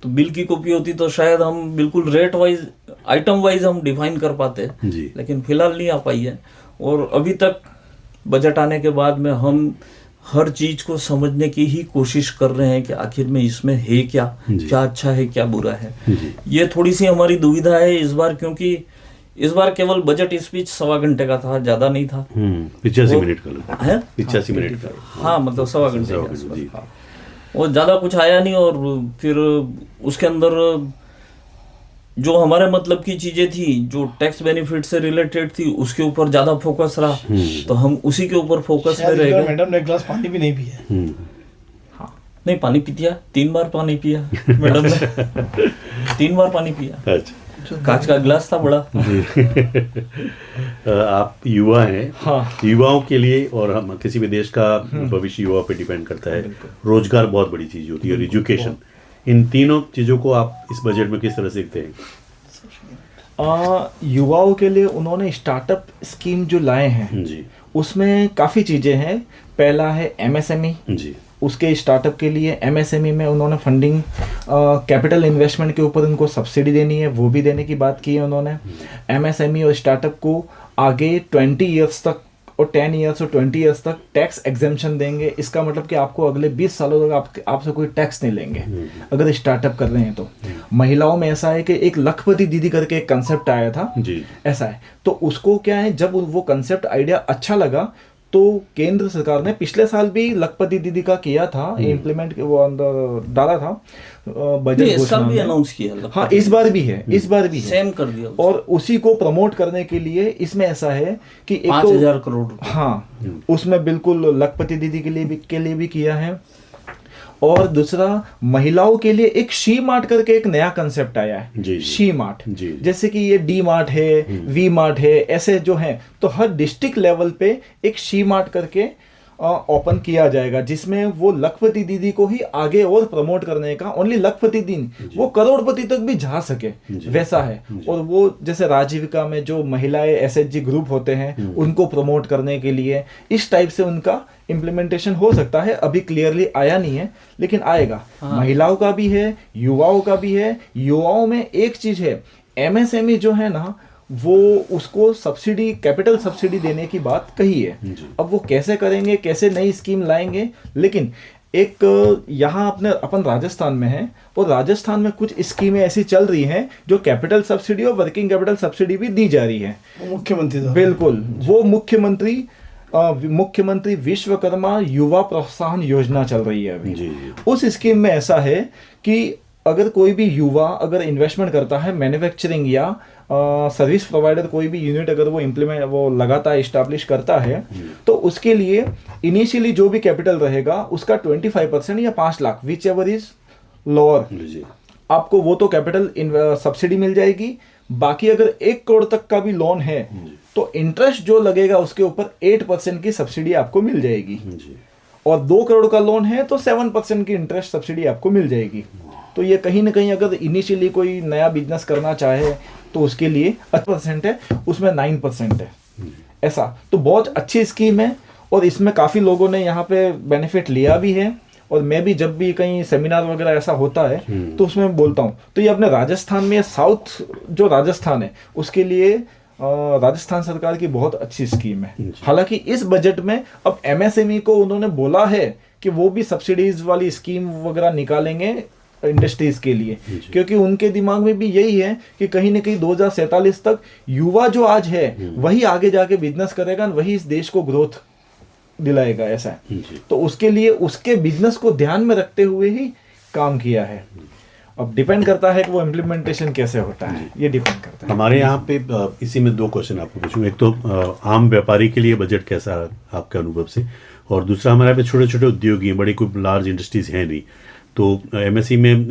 तो बिल की कॉपी होती तो शायद हम बिल्कुल रेट वाइज, आइटम वाइज हम डिफाइन कर पाते, लेकिन फिलहाल नहीं आ पाई है। और अभी तक बजट आने के बाद में हम हर चीज को समझने की ही कोशिश कर रहे हैं कि आखिर में इसमें है क्या, क्या अच्छा है, क्या बुरा है। ये थोड़ी सी हमारी दुविधा है इस बार, क्योंकि इस बार केवल बजट स्पीच 1.25 घंटे का था, ज्यादा नहीं था। 85 मिनट का है, 85 मिनट का, हाँ मतलब 1.25 घंटे के आसपास था। और ज़्यादा कुछ आया नहीं, और फिर उसके अंदर जो हमारे मतलब की चीज़ें थी, जो टैक्स बेनिफिट से रिलेटेड थी, उसके ऊपर ज़्यादा फोकस रहा, तो हम उसी के ऊपर फोकस में रह गए। मैडम ने एक गिलास पानी भी नहीं पिया। हाँ, नहीं पानी पीतिया, 3 बार पानी पिया मैडम ने 3 बार पानी पिया। अच्छा, कांच का गिलास था बड़ा। आप युवा हैं, हाँ। युवाओं के लिए, और हम किसी भी देश का भविष्य युवा पे डिपेंड करता है। रोजगार बहुत बड़ी चीज होती है, और एजुकेशन, इन तीनों चीजों को आप इस बजट में किस तरह से देखते हैं? युवाओं के लिए उन्होंने स्टार्टअप स्कीम जो लाए हैं जी, उसमें काफ़ी चीज़ें हैं। पहला है एमएसएमई, जी, उसके स्टार्टअप के लिए एमएसएमई में उन्होंने फंडिंग, कैपिटल इन्वेस्टमेंट के ऊपर उनको सब्सिडी देनी है, वो भी देने की बात की है उन्होंने। एमएसएमई और स्टार्टअप को आगे 20 ईयर्स तक, और 10 ईयर्स और 20 ईयर्स तक टैक्स एग्जेम्पशन देंगे। इसका मतलब कि आपको अगले 20 सालों तक आपसे कोई टैक्स नहीं लेंगे अगर स्टार्टअप कर रहे हैं तो। महिलाओं में ऐसा है कि एक लखपति दीदी करके एक कंसेप्ट आया था, जी, ऐसा है। तो उसको क्या है, जब वो कंसेप्ट आइडिया अच्छा लगा तो केंद्र सरकार ने पिछले साल भी लखपति दीदी का किया था, इम्प्लीमेंट वो अंदर डाला था बजट इस साल घोषणा भी में। अनाउंस किया। हाँ, इस बार भी है, इस बार भी है, सेम कर दिया। और उसी को प्रमोट करने के लिए इसमें ऐसा है कि एक 5,000 करोड़ रुपए। हाँ, उसमें बिल्कुल लखपति दीदी के लिए भी किया है। और दूसरा, महिलाओं के लिए एक शी मार्ट करके एक नया कंसेप्ट आया है, जी, शी मार्ट। जी, जैसे कि ये डी मार्ट है, वी मार्ट है, ऐसे जो है, तो हर डिस्ट्रिक्ट लेवल पे एक शी मार्ट करके ओपन किया जाएगा, जिसमें वो लखपति दीदी को ही आगे और प्रमोट करने का, ओनली लखपति दीदी, वो करोड़पति तक भी जा सके, वैसा है। और वो जैसे राजीविका में जो महिलाएं एसएचजी ग्रुप होते हैं उनको प्रमोट करने के लिए इस टाइप से उनका इम्प्लीमेंटेशन हो सकता है। अभी क्लियरली आया नहीं है लेकिन आएगा। महिलाओं का भी है, युवाओं का भी है। युवाओं में एक चीज है, एमएसएमई जो है ना, वो उसको सब्सिडी, कैपिटल सब्सिडी देने की बात कही है। अब वो कैसे करेंगे, कैसे नई स्कीम लाएंगे, लेकिन एक यहाँ अपन राजस्थान में है और राजस्थान में कुछ स्कीमें ऐसी चल रही हैं जो कैपिटल सब्सिडी और वर्किंग कैपिटल सब्सिडी भी दी जा रही है मुख्यमंत्री द्वारा। बिल्कुल, वो मुख्यमंत्री विश्वकर्मा युवा प्रोत्साहन योजना चल रही है अभी। उस स्कीम में ऐसा है कि अगर कोई भी युवा अगर इन्वेस्टमेंट करता है मैन्युफैक्चरिंग या सर्विस प्रोवाइडर, कोई भी यूनिट अगर वो लगातार इस्टेब्लिश करता है, तो उसके लिए इनिशियली जो भी कैपिटल रहेगा उसका 25% या 5 lakh, which ever is lower, आपको वो तो कैपिटल सब्सिडी मिल जाएगी। बाकी अगर 1 करोड़ तक का भी लोन है तो इंटरेस्ट जो लगेगा उसके ऊपर 8% की सब्सिडी आपको मिल जाएगी। और 2 करोड़ का लोन है तो 7% की इंटरेस्ट सब्सिडी आपको मिल जाएगी। तो ये कहीं ना कहीं अगर इनिशियली कोई नया बिजनेस करना चाहे तो उसके लिए 8% है, उसमें 9% है, ऐसा। तो बहुत अच्छी स्कीम है और इसमें काफ़ी लोगों ने यहाँ पे बेनिफिट लिया भी है। और मैं भी जब भी कहीं सेमिनार वगैरह ऐसा होता है तो उसमें बोलता हूँ। तो ये अपने राजस्थान में, साउथ जो राजस्थान है उसके लिए राजस्थान सरकार की बहुत अच्छी स्कीम है। हालांकि इस बजट में अब एमएसएमई को उन्होंने बोला है कि वो भी सब्सिडीज वाली स्कीम वगैरह निकालेंगे इंडस्ट्रीज के लिए, क्योंकि उनके दिमाग में भी यही है कि कहीं ना कहीं 2047 तक युवा जो आज है वही आगे जाके बिजनेस करेगा, वही इस देश को ग्रोथ दिलाएगा, ऐसा है। तो उसके लिए उसके बिजनेस को ध्यान में रखते हुए ही काम किया है। अब डिपेंड करता है कि वो इम्प्लीमेंटेशन कैसे होता है, ये डिपेंड करता है। हमारे यहाँ पे इसी में 2 क्वेश्चन आपको पूछूं। एक तो आम व्यापारी के लिए बजट कैसा आपके अनुभव से, और दूसरा हमारे यहाँ पे छोटे छोटे उद्योगी हैं, बड़ी कोई लार्ज इंडस्ट्रीज हैं नहीं, तो एमएसई में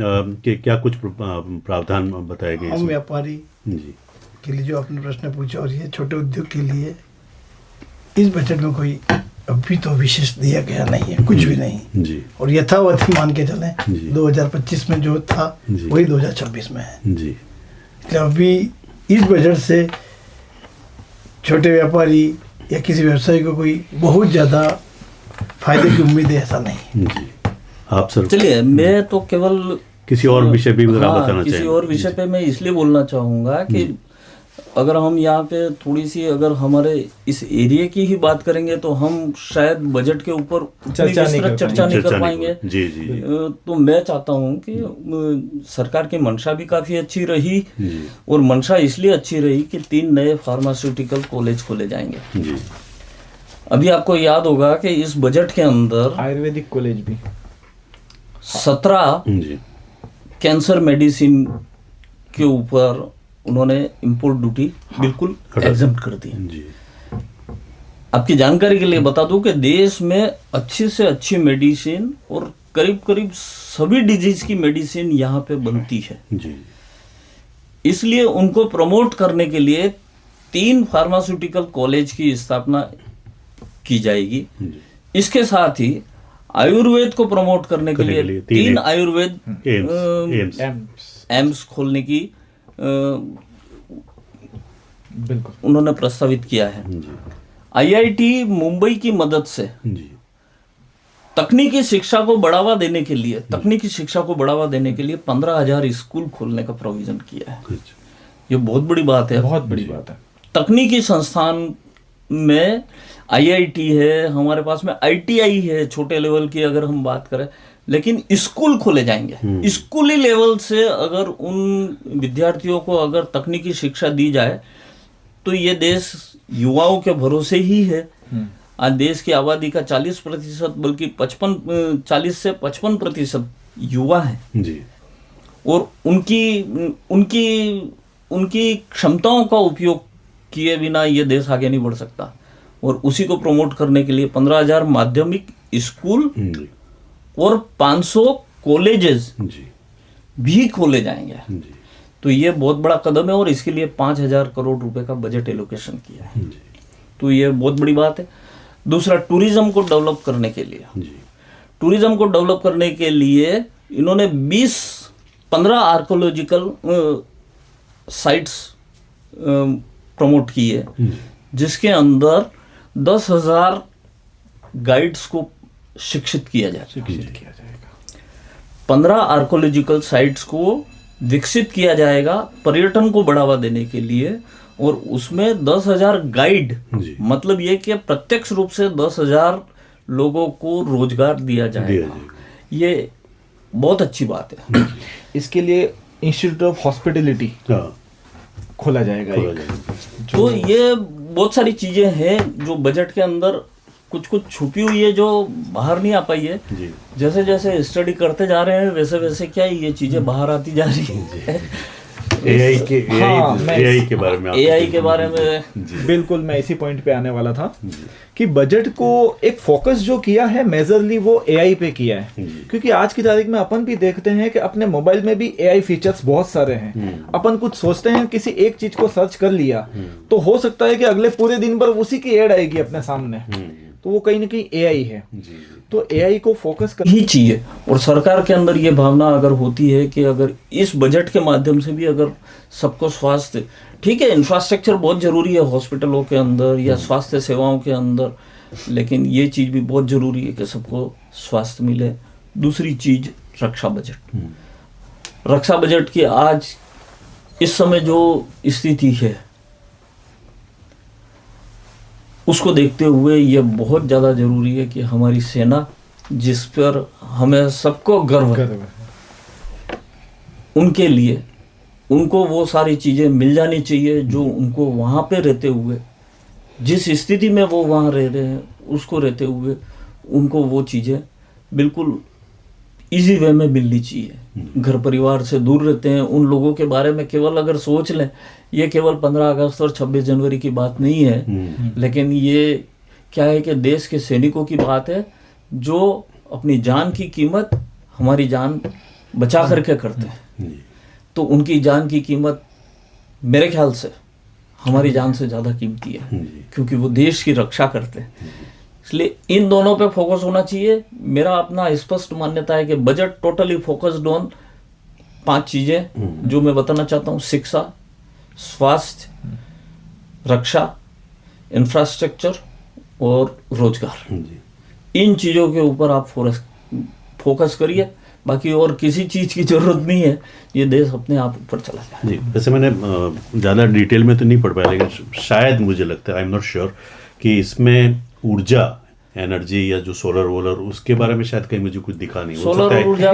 क्या कुछ प्रावधान बताए गए? आम व्यापारी के लिए जो आपने प्रश्न पूछा, और ये छोटे उद्योग के लिए इस बजट में कोई अभी तो विशेष दिया गया नहीं है, कुछ भी नहीं जी। और यथावत ही मान के चलें 2025 में जो था वही 2026 में है जी। इसलिए अभी इस बजट से छोटे व्यापारी या किसी व्यवसायी को कोई बहुत ज़्यादा फायदे की उम्मीद है, ऐसा नहीं जी। आप सर? चलिए, मैं तो केवल किसी और विषय भी बताना चाहिए। किसी और विषय पे मैं इसलिए बोलना चाहूँगा कि अगर हम यहाँ पे थोड़ी सी अगर हमारे इस एरिया की ही बात करेंगे तो हम शायद बजट के ऊपर चर्चा नहीं कर पाएंगे जी जी। तो मैं चाहता हूँ कि सरकार की मंशा भी काफ़ी अच्छी रही, और मंशा इसलिए अच्छी रही कि 3 नए फार्मास्यूटिकल कॉलेज खोले जाएंगे जी। अभी आपको याद होगा कि इस बजट के अंदर आयुर्वेदिक कॉलेज भी 17 कैंसर मेडिसिन के ऊपर उन्होंने इंपोर्ट ड्यूटी बिल्कुल एग्जम्प्ट कर दी जी। आपकी जानकारी के लिए बता दूं कि देश में अच्छी से अच्छी मेडिसिन और करीब करीब सभी डिजीज की मेडिसिन यहाँ पे बनती है जी। इसलिए उनको प्रमोट करने के लिए 3 फार्मास्यूटिकल कॉलेज की स्थापना की जाएगी। इसके साथ ही आयुर्वेद को प्रमोट करने के लिए 3 आयुर्वेद एम्स खोलने की बिल्कुल उन्होंने प्रस्तावित किया है। आईआईटी मुंबई की मदद से तकनीकी शिक्षा को बढ़ावा देने के लिए 15,000 स्कूल खोलने का प्रोविजन किया है। ये बहुत बड़ी बात है, बहुत बड़ी बात है। तकनीकी संस्थान में आईआईटी है, हमारे पास में आईटीआई है छोटे लेवल की अगर हम बात करें, लेकिन स्कूल खोले जाएंगे। स्कूली लेवल से अगर उन विद्यार्थियों को अगर तकनीकी शिक्षा दी जाए तो ये देश युवाओं के भरोसे ही है। आज देश की आबादी का 40% बल्कि 40 से 55% युवा है जी। और उनकी क्षमताओं का उपयोग किए बिना ये देश आगे नहीं बढ़ सकता। और उसी को प्रमोट करने के लिए 15,000 माध्यमिक स्कूल और 500 कॉलेजेस भी खोले जाएंगे। तो ये बहुत बड़ा कदम है और इसके लिए 5,000 करोड़ रुपए का बजट एलोकेशन किया है। तो ये बहुत बड़ी बात है। दूसरा टूरिज्म को डेवलप करने के लिए, जी टूरिज्म को डेवलप करने के लिए इन्होंने 15 आर्कोलॉजिकल साइट्स प्रमोट की है, जिसके अंदर 10,000 गाइड्स को शिक्षित किया जाएगा। 15 आर्कोलॉजिकल साइट्स को विकसित किया जाएगा पर्यटन को बढ़ावा देने के लिए, और उसमें 10,000 गाइड, मतलब ये कि प्रत्यक्ष रूप से 10,000 लोगों को रोजगार दिया जाएगा। ये बहुत अच्छी बात है। इसके लिए इंस्टीट्यूट ऑफ हॉस्पिटलिटी खोला जाएगा तो ये बहुत सारी चीजें हैं जो बजट के अंदर कुछ कुछ छुपी हुई है, जो बाहर नहीं आ पाई है। जैसे जैसे स्टडी करते जा रहे हैं वैसे वैसे क्या ये चीजें बाहर आती जा रही है। एआई के बारे में, एआई के बारे में बिल्कुल मैं इसी पॉइंट पे आने वाला था कि बजट को एक फोकस जो किया है मेजरली वो एआई पे किया है, क्योंकि आज की तारीख में अपन भी देखते हैं कि अपने मोबाइल में भी एआई फीचर्स बहुत सारे हैं। अपन कुछ सोचते हैं, किसी एक चीज को सर्च कर लिया तो हो सकता है कि अगले पूरे दिन भर उसी की एड आएगी अपने सामने, तो वो कहीं ना कहीं एआई है। तो एआई को फोकस कर ही चाहिए, और सरकार के अंदर ये भावना अगर होती है कि अगर इस बजट के माध्यम से भी अगर सबको स्वास्थ्य, ठीक है इंफ्रास्ट्रक्चर बहुत जरूरी है हॉस्पिटलों के अंदर या स्वास्थ्य सेवाओं के अंदर, लेकिन ये चीज़ भी बहुत जरूरी है कि सबको स्वास्थ्य मिले। दूसरी चीज रक्षा बजट, रक्षा बजट की आज इस समय जो स्थिति है उसको देखते हुए ये बहुत ज़्यादा ज़रूरी है कि हमारी सेना, जिस पर हमें सबको गर्व है, उनके लिए उनको वो सारी चीज़ें मिल जानी चाहिए जो उनको वहाँ पे रहते हुए, जिस स्थिति में वो वहाँ रह रहे हैं उसको रहते हुए उनको वो चीज़ें बिल्कुल इजी वे में मिलनी चाहिए। घर परिवार से दूर रहते हैं उन लोगों के बारे में केवल अगर सोच लें, ये केवल 15 अगस्त और 26 जनवरी की बात नहीं है, लेकिन ये क्या है कि देश के सैनिकों की बात है जो अपनी जान की कीमत हमारी जान बचा करके करते हैं। तो उनकी जान की कीमत मेरे ख्याल से हमारी जान से ज़्यादा कीमती है, क्योंकि वो देश की रक्षा करते हैं। इसलिए इन दोनों पे फोकस होना चाहिए। मेरा अपना स्पष्ट मान्यता है कि बजट टोटली फोकस्ड ऑन 5 चीज़ें जो मैं बताना चाहता हूँ: शिक्षा, स्वास्थ्य, रक्षा, इंफ्रास्ट्रक्चर और रोजगार। इन चीज़ों के ऊपर आप फोकस करिए, बाकी और किसी चीज़ की ज़रूरत नहीं है, ये देश अपने आप ऊपर चला जाए। जी, वैसे मैंने ज़्यादा डिटेल में तो नहीं पढ़ पाया, लेकिन शायद मुझे लगता है, आई एम नॉट श्योर, कि इसमें ऊर्जा, एनर्जी या जो सोलर वोलर, उसके बारे में शायद कहीं मुझे कुछ दिखा नहीं। सोलर और ऊर्जा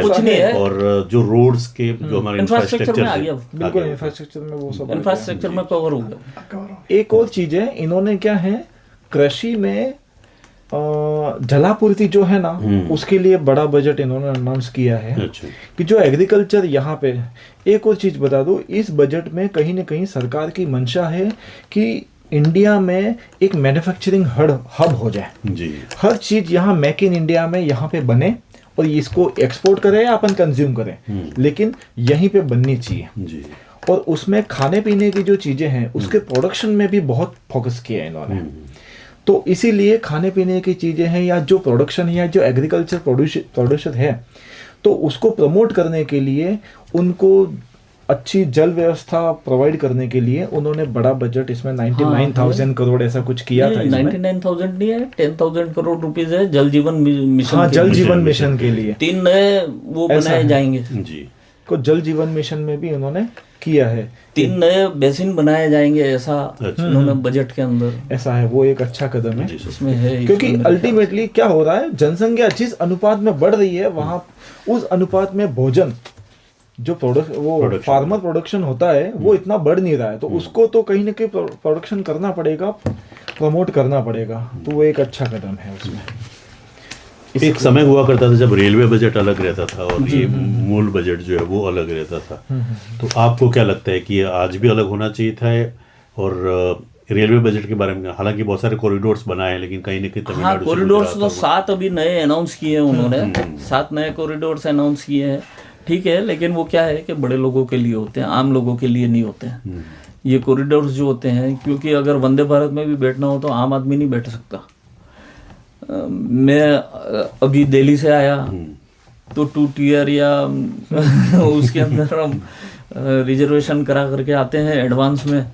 कुछ नहीं है, और जो रोड्स के जो हमारे इंफ्रास्ट्रक्चर में आ गया, बिल्कुल इंफ्रास्ट्रक्चर में वो सब इंफ्रास्ट्रक्चर में कवर हो गया। एक और चीज है, इन्होंने क्या है कृषि में जलापूर्ति जो है ना, उसके लिए बड़ा बजट इन्होंने अनाउंस किया है। अच्छा। कि जो एग्रीकल्चर यहाँ पे, एक और चीज बता दो, इस बजट में कहीं ना कहीं सरकार की मंशा है कि इंडिया में एक मैन्युफैक्चरिंग हब हो जाए। जी। हर चीज यहाँ मेक इन इंडिया में यहाँ पे बने और इसको एक्सपोर्ट करें या अपन कंज्यूम करें, लेकिन यहीं पे बननी चाहिए। जी। और उसमें खाने पीने की जो चीजें हैं उसके प्रोडक्शन में भी बहुत फोकस किया है इन्होंने। तो इसीलिए खाने पीने की चीजें हैं या जो प्रोडक्शन है या जो एग्रीकल्चर प्रोड्यूसर है, तो उसको प्रमोट करने के लिए, उनको अच्छी जल व्यवस्था प्रोवाइड करने के लिए उन्होंने बड़ा बजट इसमें 99,000 करोड़ ऐसा कुछ किया था। 99,000 नहीं है, 10,000 करोड़ रुपीज है जल जीवन मिशन। हाँ, जल जीवन मिशन के लिए 3 नए वो बनाए जाएंगे। जी। को जल जीवन मिशन में भी उन्होंने किया है, 3 नए बेसिन बनाए जाएंगे, ऐसा उन्होंने बजट के अंदर ऐसा है। वो एक अच्छा कदम है इसमें है, क्योंकि अल्टीमेटली क्या हो रहा है, जनसंख्या जिस अनुपात में बढ़ रही है वहां उस अनुपात में भोजन जो फार्मर प्रोडक्शन होता है वो इतना बढ़ नहीं रहा है, तो उसको तो कहीं ना कहीं प्रोडक्शन करना पड़ेगा, प्रमोट करना पड़ेगा। तो वो एक अच्छा कदम है उसमें। एक समय हुआ करता था जब रेलवे बजट अलग रहता था और ये मूल बजट जो है वो अलग रहता था। तो आपको क्या लगता है कि आज भी अलग होना चाहिए था? और रेलवे बजट के बारे में, हालांकि बहुत सारे कॉरिडोर्स बनाए हैं, लेकिन कहीं ना कहीं तमिलनाडु कॉरिडोर्स तो 7 अभी नए अनाउंस किए हैं उन्होंने, 7 नए कॉरिडोर्स अनाउंस किए हैं, ठीक है। लेकिन वो क्या है कि बड़े लोगों के लिए होते हैं, आम लोगों के लिए नहीं होते हैं ये कॉरिडोर्स जो होते हैं। क्योंकि अगर वंदे भारत में भी बैठना हो तो आम आदमी नहीं बैठ सकता, मैं अभी दिल्ली से आया तो 2 टियर या उसके अंदर हम रिजर्वेशन करा करके आते हैं एडवांस में,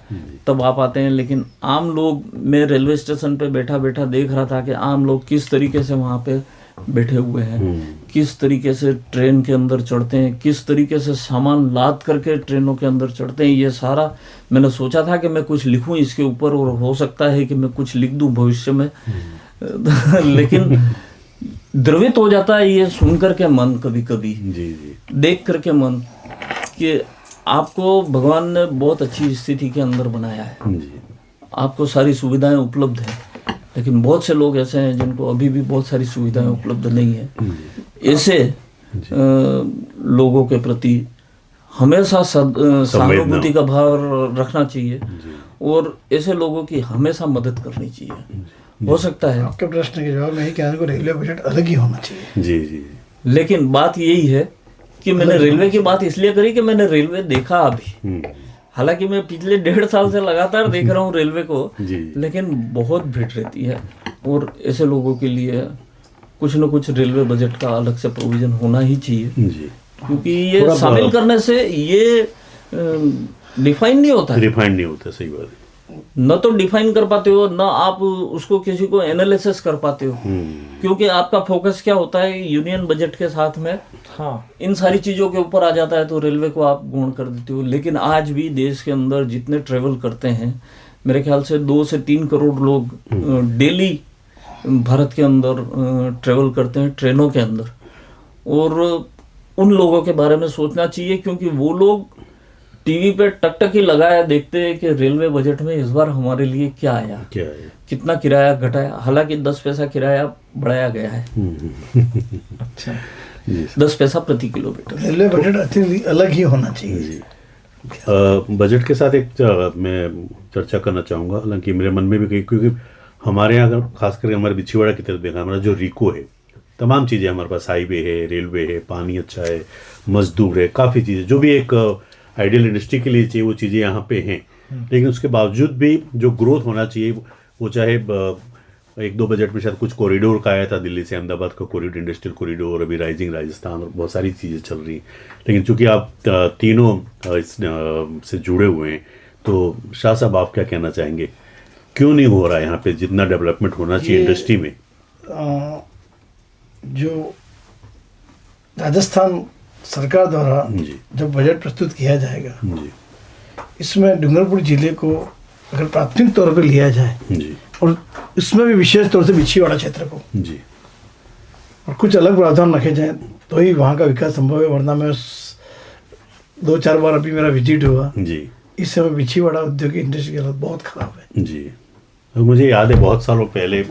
तब आप आते हैं। लेकिन आम लोग, मैं रेलवे स्टेशन पे बैठा बैठा देख रहा था कि आम लोग किस तरीके से वहाँ पे बैठे हुए हैं, किस तरीके से ट्रेन के अंदर चढ़ते हैं, किस तरीके से सामान लाद करके ट्रेनों के अंदर चढ़ते हैं। ये सारा मैंने सोचा था कि मैं कुछ लिखूं इसके ऊपर, और हो सकता है कि मैं कुछ लिख दूं भविष्य में लेकिन द्रवित हो जाता है ये सुन करके मन, कभी कभी देख करके मन, कि आपको भगवान ने बहुत अच्छी स्थिति के अंदर बनाया है, आपको सारी सुविधाएं उपलब्ध है, लेकिन बहुत से लोग ऐसे हैं जिनको अभी भी बहुत सारी सुविधाएं उपलब्ध नहीं है। ऐसे लोगों के प्रति हमेशा सहानुभूति का भाव रखना चाहिए और ऐसे लोगों की हमेशा मदद करनी चाहिए। हो सकता है आपके प्रश्न के जवाब में ही कहने को रेलवे बजट अलग ही होना चाहिए। जी। लेकिन बात यही है कि मैंने रेलवे की बात इसलिए करी कि मैंने रेलवे देखा अभी, हालांकि मैं पिछले 1.5 साल से लगातार देख रहा हूँ रेलवे को, लेकिन बहुत भीड़ रहती है और ऐसे लोगों के लिए कुछ न कुछ रेलवे बजट का अलग से प्रोविजन होना ही चाहिए, क्योंकि ये शामिल करने से ये डिफाइन नहीं होता सही बात है। न तो डिफाइन कर पाते हो, न आप उसको किसी को एनालिसिस कर पाते हो, क्योंकि आपका फोकस क्या होता है यूनियन बजट के साथ में, इन सारी चीजों के ऊपर आ जाता है, तो रेलवे को आप गौण कर देते हो। लेकिन आज भी देश के अंदर जितने ट्रेवल करते हैं, मेरे ख्याल से 2 से 3 करोड़ लोग डेली भारत के अंदर ट्रेवल करते हैं ट्रेनों के अंदर, और उन लोगों के बारे में सोचना चाहिए, क्योंकि वो लोग टीवी पे टकटकी लगाया देखते हैं कि रेलवे बजट में इस बार हमारे लिए क्या आया, कितना किराया घटाया। हालांकि 10 पैसा किराया बढ़ाया गया है अच्छा 10 पैसा प्रति किलोमीटर। रेलवे बजट अत्यंत अलग ही होना चाहिए। बजट के साथ एक मैं चर्चा करना चाहूँगा, हालांकि मेरे मन में भी कही, क्योंकि हमारे यहाँ अगर खास करके हमारे बिछीवाड़ा की तरफ देखा, हमारा जो रिको है, तमाम चीज़ें हमारे पास, हाईवे है, रेलवे है, पानी अच्छा है, मजदूर है, काफ़ी चीज़ें जो भी एक आइडियल इंडस्ट्री के लिए चाहिए वो चीज़ें यहाँ पे हैं। लेकिन उसके बावजूद भी जो ग्रोथ होना चाहिए, वो चाहे 1-2 बजट में शायद कुछ कॉरिडोर का आया था, दिल्ली से अहमदाबाद का कॉरिडोर, इंडस्ट्रियल कॉरिडोर, अभी राइजिंग राजस्थान, और बहुत सारी चीज़ें चल रही हैं। लेकिन चूंकि आप तीनों इस से जुड़े हुए हैं, तो शाह साहब आप क्या कहना चाहेंगे, क्यों नहीं हो रहा है यहाँ पे जितना डेवलपमेंट होना चाहिए इंडस्ट्री में? जो राजस्थान सरकार द्वारा जब बजट प्रस्तुत किया जाएगा, इसमें डूंगरपुर जिले को अगर प्राथमिक तौर पर लिया जाए और इसमें भी विशेष तौर से बिछीवाड़ा क्षेत्र को और कुछ अलग प्रावधान रखे जाएं, तो ही वहाँ का विकास संभव है। वरना मैं 2-4 बार अभी मेरा विजिट हुआ, इस समय बिछीवाड़ा उद्योग इंडस्ट्री की हालत बहुत खराब है जी। मुझे याद है बहुत सालों पहले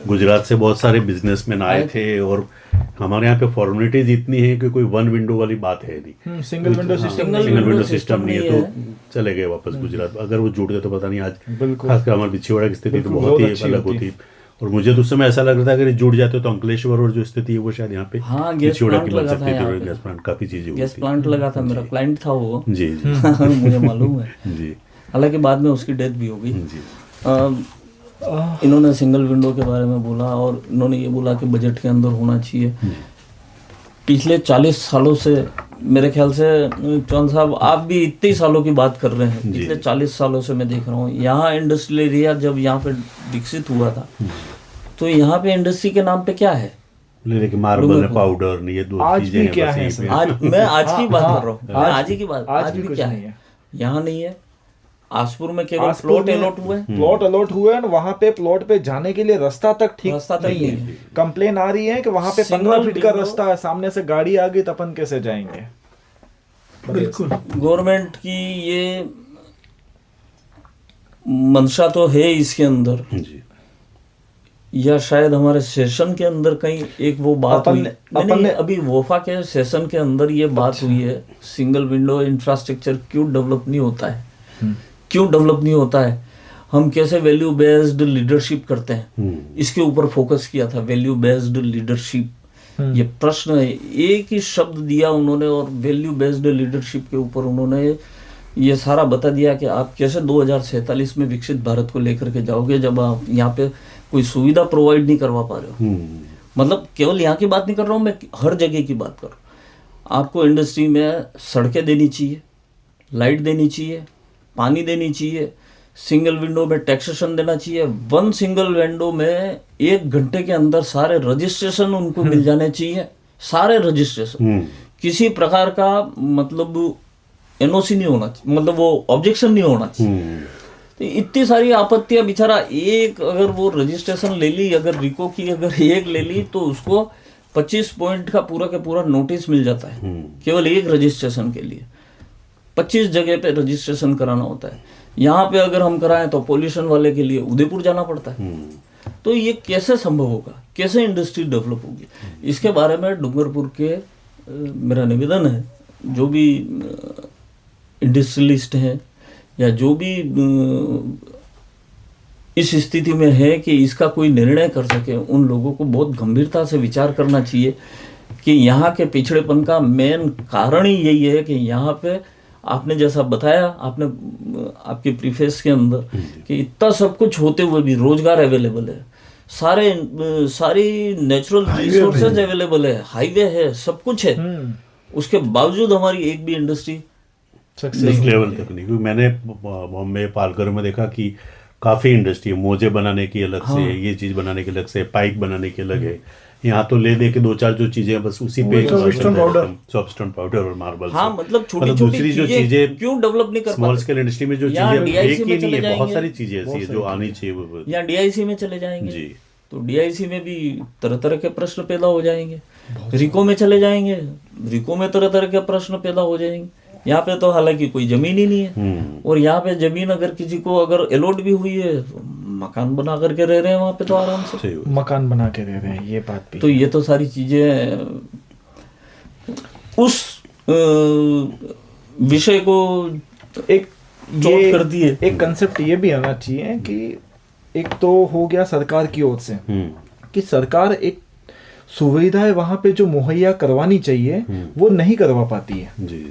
गुजरात से बहुत सारे बिजनेसमैन आए थे, और हमारे यहाँ पे फॉर्मेलिटीज इतनी है कि कोई 1 विंडो वाली बात है नहीं, सिंगल विंडो सिस्टम नहीं है, तो चले गए वापस गुजरात। अगर वो जुड़ते तो पता नहीं आज खासकर हमारे बिछीवाड़ा की स्थिति तो बहुत ही अलग होती। और मुझे तो उस समय ऐसा लग रहा था अगर जुड़ जाते तो अंकलेश्वर और जो स्थिति है वो शायद यहाँ पे बिछीवाड़ा की बन सकती थी, गैस प्लांट, काफी चीजें, गैस प्लांट लगा था, मेरा क्लाइंट था वो जी मुझे मालूम है जी। हालांकि बाद में उसकी डेथ भी हो गई। इन्होंने सिंगल विंडो के बारे में बोला, और इन्होंने ये बोला कि बजट के अंदर होना चाहिए। पिछले 40 सालों से मेरे ख्याल से चौहान साहब आप भी इतने सालों की बात कर रहे हैं, पिछले 40 सालों से मैं देख रहा हूँ यहाँ इंडस्ट्रियल एरिया जब यहाँ पे विकसित हुआ था, तो यहाँ पे इंडस्ट्री के नाम पे क्या है, लेकिन मार्बल पाउडर नहीं, ये 2 चीजें क्या है। आज मैं आज की बात कर रहा हूँ, आज ही की बात, आज भी क्या है, यहाँ नहीं है। आसपुर में केवल प्लॉट अलॉट हुए, और वहाँ पे प्लॉट पे जाने के लिए रास्ता तक ठीक नहीं है। कंप्लेन आ रही है कि वहाँ पे 15 फीट का रास्ता है, सामने से गाड़ी आ गई तो अपन कैसे जाएंगे। बिल्कुल गवर्नमेंट की ये मंशा तो है इसके अंदर जी। या शायद हमारे सेशन के अंदर कहीं एक वो बात हुई, नहीं अभी वोफा के सेशन के अंदर ये बात हुई है, सिंगल विंडो इंफ्रास्ट्रक्चर क्यों डेवलप नहीं होता है, क्यों डेवलप नहीं होता है, हम कैसे वैल्यू बेस्ड लीडरशिप करते हैं, इसके ऊपर फोकस किया था, वैल्यू बेस्ड लीडरशिप। ये प्रश्न है, एक ही शब्द दिया उन्होंने और वैल्यू बेस्ड लीडरशिप के ऊपर उन्होंने ये सारा बता दिया कि आप कैसे 2047 में विकसित भारत को लेकर के जाओगे, जब आप यहाँ पे कोई सुविधा प्रोवाइड नहीं करवा पा रहे हो। मतलब केवल यहाँ की बात नहीं कर रहा हूँ मैं, हर जगह की बात कर रहा हूँ। आपको इंडस्ट्री में सड़कें देनी चाहिए, लाइट देनी चाहिए, पानी देनी चाहिए, सिंगल विंडो में टैक्सेशन देना चाहिए। वन सिंगल विंडो में 1 घंटे के अंदर सारे रजिस्ट्रेशन उनको मिल जाने चाहिए, सारे रजिस्ट्रेशन। किसी प्रकार का मतलब एनओसी नहीं होना चाहिए, मतलब वो ऑब्जेक्शन नहीं होना चाहिए। तो इतनी सारी आपत्तियां, बेचारा एक अगर वो रजिस्ट्रेशन ले ली, अगर रिको की अगर एक ले ली तो उसको 25 पॉइंट का पूरा नोटिस मिल जाता है केवल एक रजिस्ट्रेशन के लिए। 25 जगह पे रजिस्ट्रेशन कराना होता है। यहाँ पे अगर हम कराएं तो पॉल्यूशन वाले के लिए उदयपुर जाना पड़ता है। तो ये कैसे संभव होगा, कैसे इंडस्ट्री डेवलप होगी? इसके बारे में डूंगरपुर के मेरा निवेदन है, जो भी इंडस्ट्रियलिस्ट हैं या जो भी इस स्थिति में है कि इसका कोई निर्णय कर सके, उन लोगों को बहुत गंभीरता से विचार करना चाहिए कि यहाँ के पिछड़ेपन का मेन कारण ही यही है कि यहाँ पे आपने जैसा बताया, आपने आपके प्रीफेस के अंदर कि इतना सब कुछ होते हुए भी रोजगार अवेलेबल है, सारी नेचुरल रिसोर्सेज अवेलेबल है, हाईवे है, सब कुछ है, उसके बावजूद हमारी एक भी इंडस्ट्री सक्सेस लेवल तक नहीं। क्योंकि मैंने बॉम्बे पालघर में देखा कि काफ़ी इंडस्ट्री है, मोजे बनाने की अलग से, ये चीज़ बनाने की अलग से, पाइप बनाने की अलग है। यहाँ तो ले दे के 2-4 जो चीजें बस उसी पे सॉफ्टस्टोन पाउडर और मार्बल। हाँ, मतलब छोटी-छोटी जो चीजें क्यों डेवलप नहीं कर पाते? स्मॉल स्केल इंडस्ट्री में जो चीजें एक ही नहीं है, बहुत सारी चीजें ऐसी है जो आनी चाहिए। या डीआईसी में चले जाएंगे जी, तो डीआईसी में भी तरह तरह के प्रश्न पैदा हो जाएंगे। रिको में चले जाएंगे, रिको में तरह तरह के प्रश्न पैदा हो जाएंगे। यहाँ पे तो हालांकि कोई जमीन ही नहीं है, और यहाँ पे जमीन अगर किसी को अगर अलॉट भी हुई है तो मकान बना करके रह रहे हैं वहाँ पे, तो आराम से मकान बना के रह रहे हैं, ये बात भी। तो ये तो सारी चीजें उस विषय को एक चोट करती है। एक कंसेप्ट ये भी आना चाहिए कि एक तो हो गया सरकार की ओर से कि सरकार एक सुविधाएं वहां पे जो मुहैया करवानी चाहिए वो नहीं करवा पाती है। जी।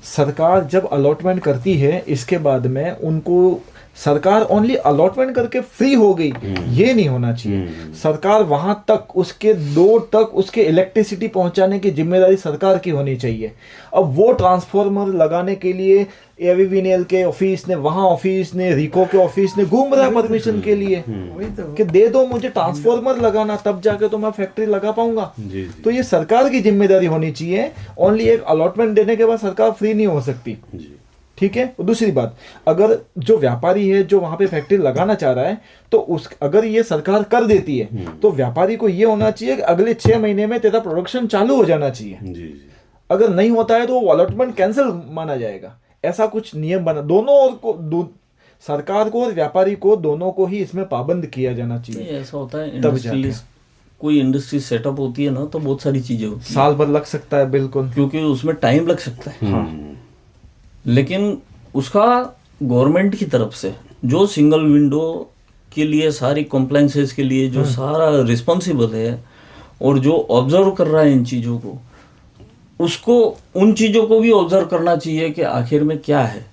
सरकार जब अलॉटमेंट करती है, इसके बाद में उनको सरकार ओनली अलॉटमेंट करके फ्री हो गई, ये नहीं होना चाहिए। सरकार वहां तक उसके डोर तक उसके इलेक्ट्रिसिटी पहुंचाने की जिम्मेदारी सरकार की होनी चाहिए। अब वो ट्रांसफार्मर लगाने के लिए एवीवीएनएल के ऑफिस ने, वहां ऑफिस ने, रिको के ऑफिस ने घूम रहा परमिशन के लिए कि दे दो मुझे ट्रांसफार्मर लगाना, तब जाके तो मैं फैक्ट्री लगा पाऊंगा। तो ये सरकार की जिम्मेदारी होनी चाहिए। ओनली एक अलॉटमेंट देने के बाद सरकार फ्री नहीं हो सकती, ठीक है। और दूसरी बात, अगर जो व्यापारी है जो वहां पे फैक्ट्री लगाना चाह रहा है, तो उस अगर ये सरकार कर देती है तो व्यापारी को ये होना चाहिए कि अगले 6 महीने में तेरा प्रोडक्शन चालू हो जाना चाहिए। अगर नहीं होता है तो वो अलॉटमेंट कैंसिल माना जाएगा। ऐसा कुछ नियम बना, दोनों और को, सरकार को और व्यापारी को, दोनों को ही इसमें पाबंद किया जाना चाहिए। ऐसा होता है, कोई इंडस्ट्री सेटअप होती है ना, तो बहुत सारी चीजें होती है, साल भर लग सकता है, बिल्कुल, क्योंकि उसमें टाइम लग सकता है। लेकिन उसका गवर्नमेंट की तरफ से जो सिंगल विंडो के लिए सारी कॉम्प्लाइंसेस के लिए जो सारा रिस्पॉन्सिबल है और जो ऑब्जर्व कर रहा है इन चीज़ों को, उसको उन चीज़ों को भी ऑब्जर्व करना चाहिए कि आखिर में क्या है।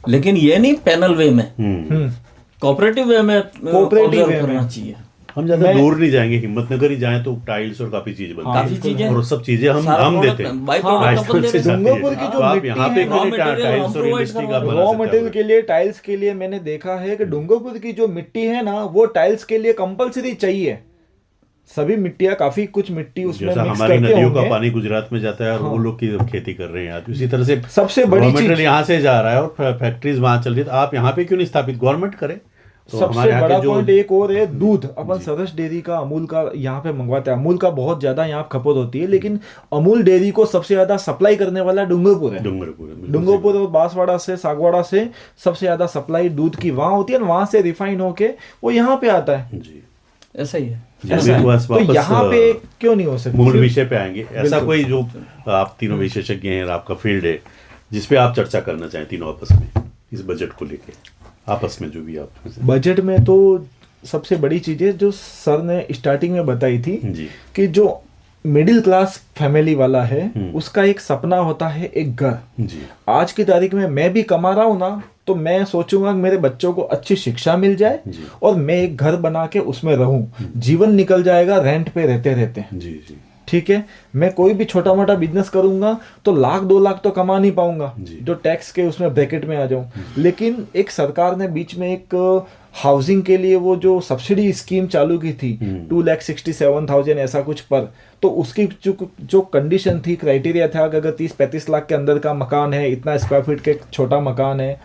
लेकिन ये नहीं पैनल वे में, कोऑपरेटिव वे में ऑब्जर्व करना चाहिए। हम ज्यादा दूर नहीं जाएंगे, हिम्मतनगर ही जाएं तो टाइल्स और काफी चीजें बनती हैं, काफी चीजें, और सब चीजें हम देते हैं। डूंगरपुर की जो आप यहाँ पे टाइल्स और इंडस्ट्री का रॉ मटेरियल के लिए, टाइल्स के लिए मैंने देखा है कि डूंगरपुर की जो मिट्टी है ना, वो टाइल्स के लिए कंपलसरी चाहिए। सभी मिट्टियां, काफी कुछ मिट्टी उसमें मिक्स हमारी नदियों का पानी गुजरात में जाता है और वो लोग की खेती कर रहे हैं आज। इसी तरह से सबसे बड़ी चीज यहाँ से जा रहा है और फैक्ट्रीज वहां चल रही है, तो आप यहाँ पे क्यों नहीं स्थापित, गवर्नमेंट करे। तो सबसे बड़ा पॉइंट एक और है, दूध। अपन सरस डेयरी का, अमूल का यहाँ पे मंगवाते हैं। अमूल का बहुत ज्यादा यहाँ खपत होती है, लेकिन अमूल डेयरी को सबसे ज्यादा सप्लाई करने वाला डूंगरपुर है। डूंगरपुर और बांसवाड़ा से, सागवाड़ा से सबसे ज्यादा सप्लाई दूध की वहां होती है, वहां से रिफाइन होके वो यहाँ पे आता है। ऐसा ही है। तो यहाँ पे क्यों नहीं हो सकता? मूल विषय पे आएंगे। ऐसा कोई जो आप तीनों विशेषज्ञ हैं, आपका फील्ड है, जिसपे आप चर्चा करना चाहें तीनों आपस में, इस बजट को लेके आपस में, जो भी आप। बजट में तो सबसे बड़ी चीज है जो सर ने स्टार्टिंग में बताई थी जी, कि जो मिडिल क्लास फैमिली वाला है उसका एक सपना होता है एक घर। जी आज की तारीख में मैं भी कमा रहा हूँ ना, तो मैं सोचूंगा कि मेरे बच्चों को अच्छी शिक्षा मिल जाए और मैं एक घर बना के उसमें रहूं। जीवन निकल जाएगा रेंट पे रहते रहते। जी जी ठीक है, मैं कोई भी छोटा मोटा बिजनेस करूंगा तो 1,00,000-2,00,000 तो कमा नहीं पाऊंगा जो टैक्स के उसमें ब्रैकेट में आ जाऊं। लेकिन एक सरकार ने बीच में एक हाउसिंग के लिए वो जो सब्सिडी स्कीम चालू की थी 2,67,000 ऐसा कुछ पर, तो उसकी जो कंडीशन थी, क्राइटेरिया था कि अगर 30-35 लाख के अंदर का मकान है, इतना स्क्वायर फीट के छोटा मकान है,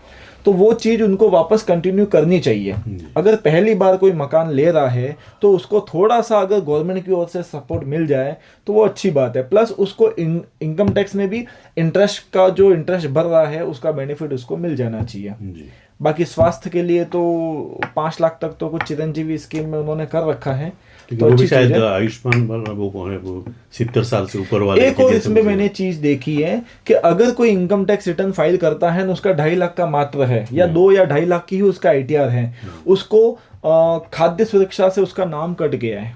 तो वो चीज़ उनको वापस कंटिन्यू करनी चाहिए। अगर पहली बार कोई मकान ले रहा है तो उसको थोड़ा सा अगर गवर्नमेंट की ओर से सपोर्ट मिल जाए तो वो अच्छी बात है। प्लस उसको इनकम टैक्स में भी इंटरेस्ट का जो इंटरेस्ट भर रहा है उसका बेनिफिट उसको मिल जाना चाहिए। बाकी स्वास्थ्य के लिए तो 5 लाख तक तो कुछ चिरंजीवी स्कीम में उन्होंने कर रखा है, तो वो भी अच्छी शायद चीज़ है। आयुष्मान वाला वो कौन है, वो 70 साल से ऊपर वाले एक के और लिए इसमें समझे। मैंने चीज देखी है कि अगर कोई इनकम टैक्स रिटर्न फाइल करता है ना, उसका 2.5 लाख का मात्र है या 2 या 2.5 लाख की ही उसका आईटीआर है, उसको खाद्य सुरक्षा से उसका नाम कट गया है।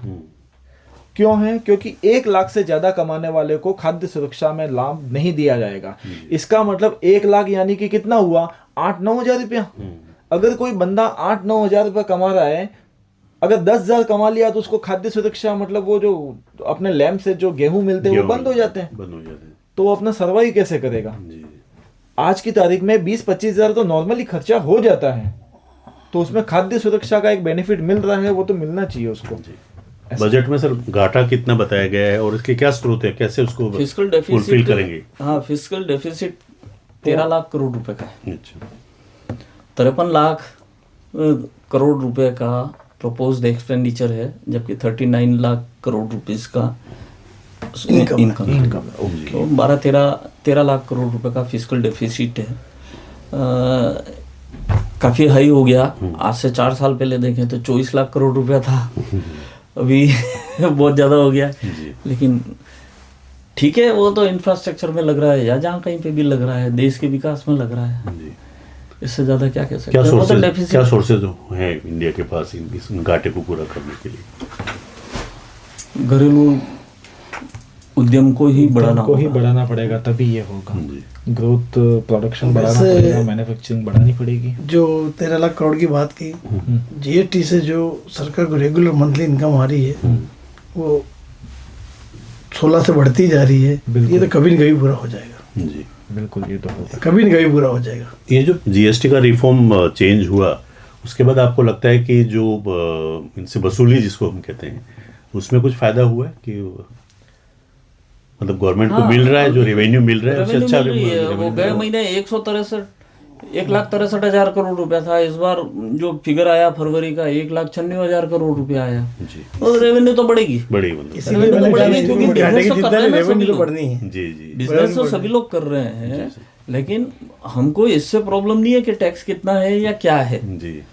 क्यों है? क्योंकि 1 लाख से ज्यादा कमाने वाले को खाद्य सुरक्षा में लाभ नहीं दिया जाएगा। इसका मतलब 1 लाख यानी कि कितना हुआ, 8-9 हजार रुपया। अगर कोई बंदा 8-9 हजार रुपया कमा रहा है, अगर 10,000 कमा लिया तो उसको खाद्य सुरक्षा मतलब वो जो अपने लैंप से जो गेहूं मिलते हैं वो बंद हो जाते हैं, तो वो अपना सर्वाइव कैसे करेगा? आज की तारीख में 20-25 हजार तो नॉर्मली खर्चा हो जाता है, तो उसमें खाद्य सुरक्षा का एक बेनिफिट मिल रहा है, वो तो मिलना चाहिए उसको। बजट में सर घाटा कितना बताया गया है और इसके क्या स्रोत है, कैसे उसको फिस्कल फुलफिल डेफिसिट, करेंगे? हाँ, फिस्कल डेफिसिट 13 लाख करोड़ रुपए का है। अच्छा, 53 लाख करोड़ रुपए का प्रोपोज्ड एक्सपेंडिचर है, जबकि 39 लाख करोड़ रुपीस का इनकम। तो 12-13 लाख करोड़ रुपए का फिस्कल डेफिसिट है। काफ़ी हाई हो गया। आज से 4 साल पहले देखें तो 24 लाख करोड़ रुपया था, अभी बहुत ज़्यादा हो गया। लेकिन ठीक है, वो तो इंफ्रास्ट्रक्चर में लग रहा है या जहाँ कहीं पे भी लग रहा है, देश के विकास में लग रहा है। इससे ज़्यादा क्या कह सकते हैं? क्या सोर्सेज है इंडिया के पास इस घाटे को पूरा करने के लिए? घरेलू उद्यम को ही बढ़ाना पड़ेगा, तभी ये होगा। ग्रोथ, प्रोडक्शन बढ़ाना पड़ेगा, मैन्युफैक्चरिंग बढ़ानी पड़ेगी। जो 13 लाख करोड़ की बात की, जीएसटी से जो सरकार को रेगुलर मंथली इनकम आ रही है वो 16 से बढ़ती जा रही है। ये तो कभी न कभी पूरा हो जाएगा। जी बिल्कुल, ये तो होगा, कभी न कभी पूरा हो जाएगा। ये जो जीएसटी का रिफॉर्म चेंज हुआ, उसके बाद आपको लगता है कि जो इनसे वसूली जिसको हम कहते हैं, उसमें कुछ फायदा हुआ है कि मतलब गवर्नमेंट को मिल रहा है, जो रेवेन्यू मिल रहा है उससे अच्छा वो गए महीने 1,63,000 करोड़ रुपया था। इस बार जो फिगर आया फरवरी का 1,96,000 करोड़ रुपया आया, और रेवेन्यू तो बढ़ेगी। इसीलिए मैंने कहा क्योंकि घाटे की चिंता नहीं, रेवेन्यू तो बढ़नी है। जी जी, बिजनेस तो सभी लोग कर रहे हैं, लेकिन हमको इससे प्रॉब्लम नहीं है कि टैक्स कितना है या क्या है। जी,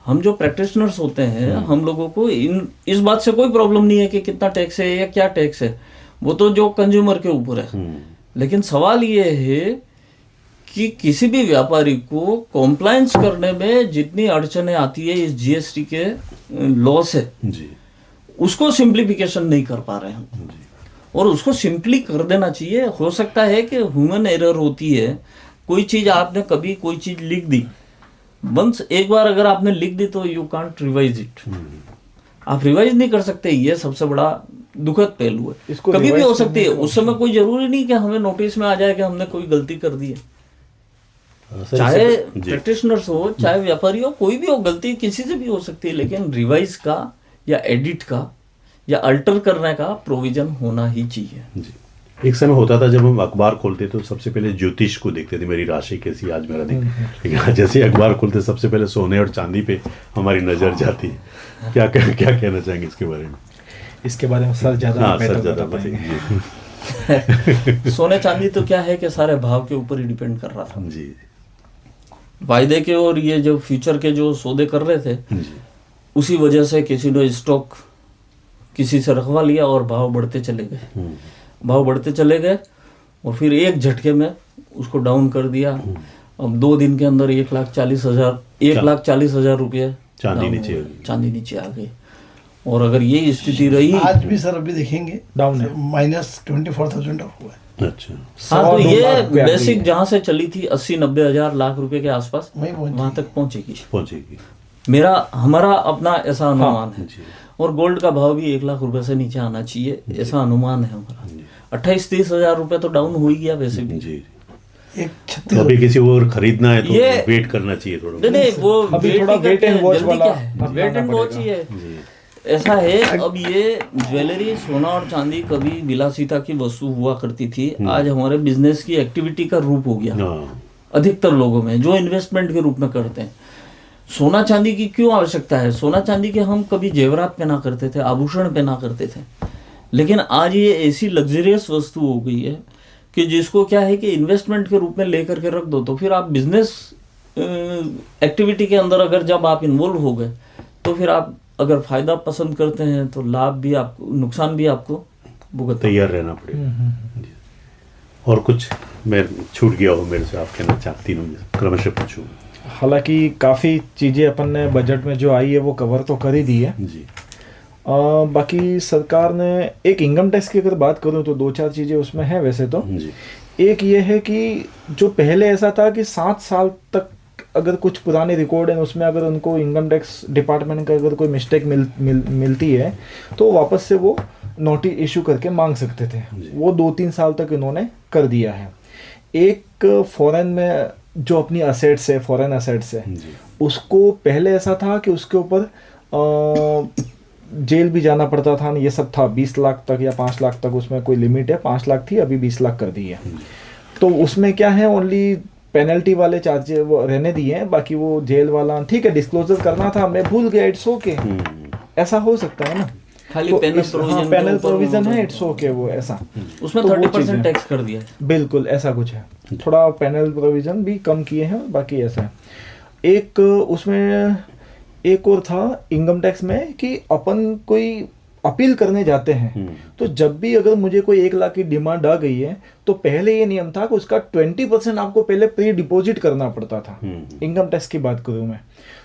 हम जो प्रैक्टिशनर्स होते हैं, हम लोगों को इस बात से कोई प्रॉब्लम नहीं है कि कितना टैक्स है या क्या टैक्स है, वो तो जो कंज्यूमर के ऊपर है। लेकिन सवाल ये है कि किसी भी व्यापारी को कॉम्प्लायंस करने में जितनी अड़चनें आती है इस जीएसटी के लॉ से, उसको सिंप्लीफिकेशन नहीं कर पा रहे हैं, और उसको सिंपली कर देना चाहिए। हो सकता है कि ह्यूमन एरर होती है, कोई चीज़ आपने कभी कोई चीज़ लिख दी, बस एक बार अगर आपने लिख दी तो यू कांट रिवाइज इट, आप रिवाइज नहीं कर सकते। ये सबसे बड़ा दुखद पहलू है। कभी भी हो सकती है, उस समय कोई जरूरी नहीं कि हमें नोटिस में आ जाए कि हमने कोई गलती कर दी है। चाहे प्रैक्टिशनर्स हो, चाहे व्यापारी हो, कोई भी हो, गलती किसी से भी हो सकती है, लेकिन रिवाइज का या एडिट का या अल्टर करने का प्रोविजन होना ही चाहिए। जी, एक समय होता था जब हम अखबार खोलते तो सबसे पहले ज्योतिष को देखते थे, मेरी राशि कैसी, आज मेरा दिन। लेकिन जैसे अखबार खोलते सबसे पहले सोने और चांदी पे हमारी नजर जाती है। क्या कहना चाहेंगे इसके बारे में? इसके बारे में सर ज्यादा बताएंगे। सोने चांदी तो क्या है कि सारे भाव के ऊपर ही डिपेंड कर रहा था। जी, वायदे के और ये जो फ्यूचर के जो सौदे कर रहे थे, उसी वजह से किसी ने स्टॉक किसी से रखवा लिया और भाव बढ़ते चले गए, और फिर एक झटके में उसको डाउन कर दिया। अब 2 दिन के अंदर 1,40,000 रुपये चांदी नीचे आ गई। और अगर ये स्थिति रही, आज भी सर अभी देखेंगे डाउन है, -24,000 हुआ है। अच्छा, हाँ, तो 100-2 ये लाख पे आ गई बेसिक है। जहाँ से चली थी 80-90 हजार लाख रुपए के आसपास, वहीं पहुंची। वहां तक पहुंचेगी, पहुंचेगी। हमारा अपना ऐसा अनुमान है। जी। और गोल्ड का भाव भी 1 लाख रुपए से नीचे आना चाहिए, ऐसा अनुमान है हमारा। 28-30 हजार रुपए तो डाउन हो ही गया वैसे भी। जी। एक तो 36 अभी किसी को अगर खरीदना है तो ये- वेट करना चाहिए थोड़ा। नहीं नहीं, वो अभी wait थोड़ा ही wait करते and हैं, watch जल्दी वाला क्या है, अपनाना वेट एंड वॉच ही पड़ेगा। है। जी। ऐसा है, अब ये ज्वेलरी, सोना और चांदी कभी विलासिता की वस्तु हुआ करती थी, आज हमारे बिजनेस की एक्टिविटी का रूप हो गया हाँ। अधिकतर लोगों में, जो इन्वेस्टमेंट के रूप में करते हैं। सोना चांदी की क्यों आवश्यकता है? सोना चांदी के हम कभी जेवरात पहना करते थे, आभूषण पहना करते थे, लेकिन आज ये ऐसी लग्जरियस वस्तु हो गई है कि जिसको क्या है कि इन्वेस्टमेंट के रूप में लेकर के रख दो, तो फिर आप बिजनेस एक्टिविटी के अंदर अगर जब आप इन्वॉल्व हो गए, तो फिर आप अगर फायदा पसंद करते हैं तो लाभ भी आपको, नुकसान भी आपको भुगतना तैयार रहना पड़ेगा। जी। और कुछ मैं छूट गया हो मेरे से, आप कहना चाहती हूँ क्रमशः पूछूँ। हालांकि काफ़ी चीज़ें अपन ने बजट में जो आई है वो कवर तो कर ही दी है। जी। बाकी सरकार ने एक इनकम टैक्स की अगर बात करूं तो 2-4 चीज़ें उसमें हैं वैसे तो। जी। एक ये है कि जो पहले ऐसा था कि 7 साल तक अगर कुछ पुराने रिकॉर्ड हैं उसमें अगर उनको इनकम टैक्स डिपार्टमेंट का अगर कोई मिस्टेक मिलती है तो वापस से वो नोटिस इशू करके मांग सकते थे। वो 2-3 साल तक इन्होंने कर दिया है। एक फॉरेन में जो अपनी असेट्स है, फॉरेन असेट्स है, जी। उसको पहले ऐसा था कि उसके ऊपर जेल भी जाना पड़ता था, ये सब था। 20 लाख तक या 5 लाख तक उसमें कोई लिमिट है, 5 लाख थी, अभी 20 लाख कर दी है। तो उसमें क्या है, ओनली पेनल्टी वाले चार्जेस वो रहने दिए हैं, बाकी वो जेल वाला ठीक है, डिस्क्लोजर करना था, मैं भूल गया, इट्स ओके, ऐसा हो सकता है ना। खाली तो पैनल प्रोविजन, पैनल प्रोविजन है, इट्स ओके, वो ऐसा उसमें तो वो 30% चीज़ है। टैक्स कर दिया है। बिल्कुल ऐसा कुछ है, थोड़ा पैनल प्रोविजन भी कम किए हैं, बाकी ऐसा है। एक उसमें एक और था इनकम टैक्स में कि अपन कोई अपील करने जाते हैं तो जब भी अगर मुझे कोई 1 लाख की डिमांड आ गई है तो पहले ये नियम था कि उसका 20% आपको पहले प्री डिपॉजिट करना पड़ता था। इनकम टैक्स की बात करूं मैं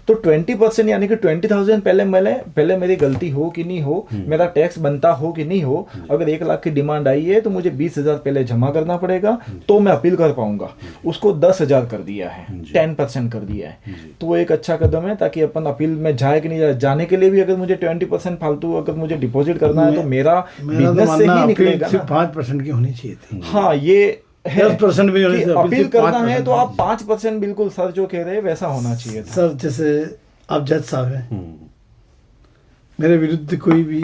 तो 20% यानी कि 20,000 पहले मेरी गलती हो कि नहीं हो, मेरा टैक्स बनता हो कि नहीं हो, अगर 1 लाख की डिमांड आई है तो मुझे 20,000 पहले जमा करना पड़ेगा तो मैं अपील कर पाऊंगा। उसको 10,000 कर दिया है, 10% कर दिया है। तो वो एक अच्छा कदम है ताकि अपन अपील में जाए कि नहीं जाए। जाने के लिए भी अगर मुझे 20% फालतू अगर मुझे डिपॉजिट करना है तो मेरा बिजनेस से ही निकलेगा ना। 5% की होनी चाहिए थी। हाँ, ये है 10% भी होनी कि चाहिए, अपील करना है 5% तो आप 5% बिल्कुल सर जो कह रहे हैं वैसा होना चाहिए था। सर जैसे आप जज साहब हैं, मेरे विरुद्ध कोई भी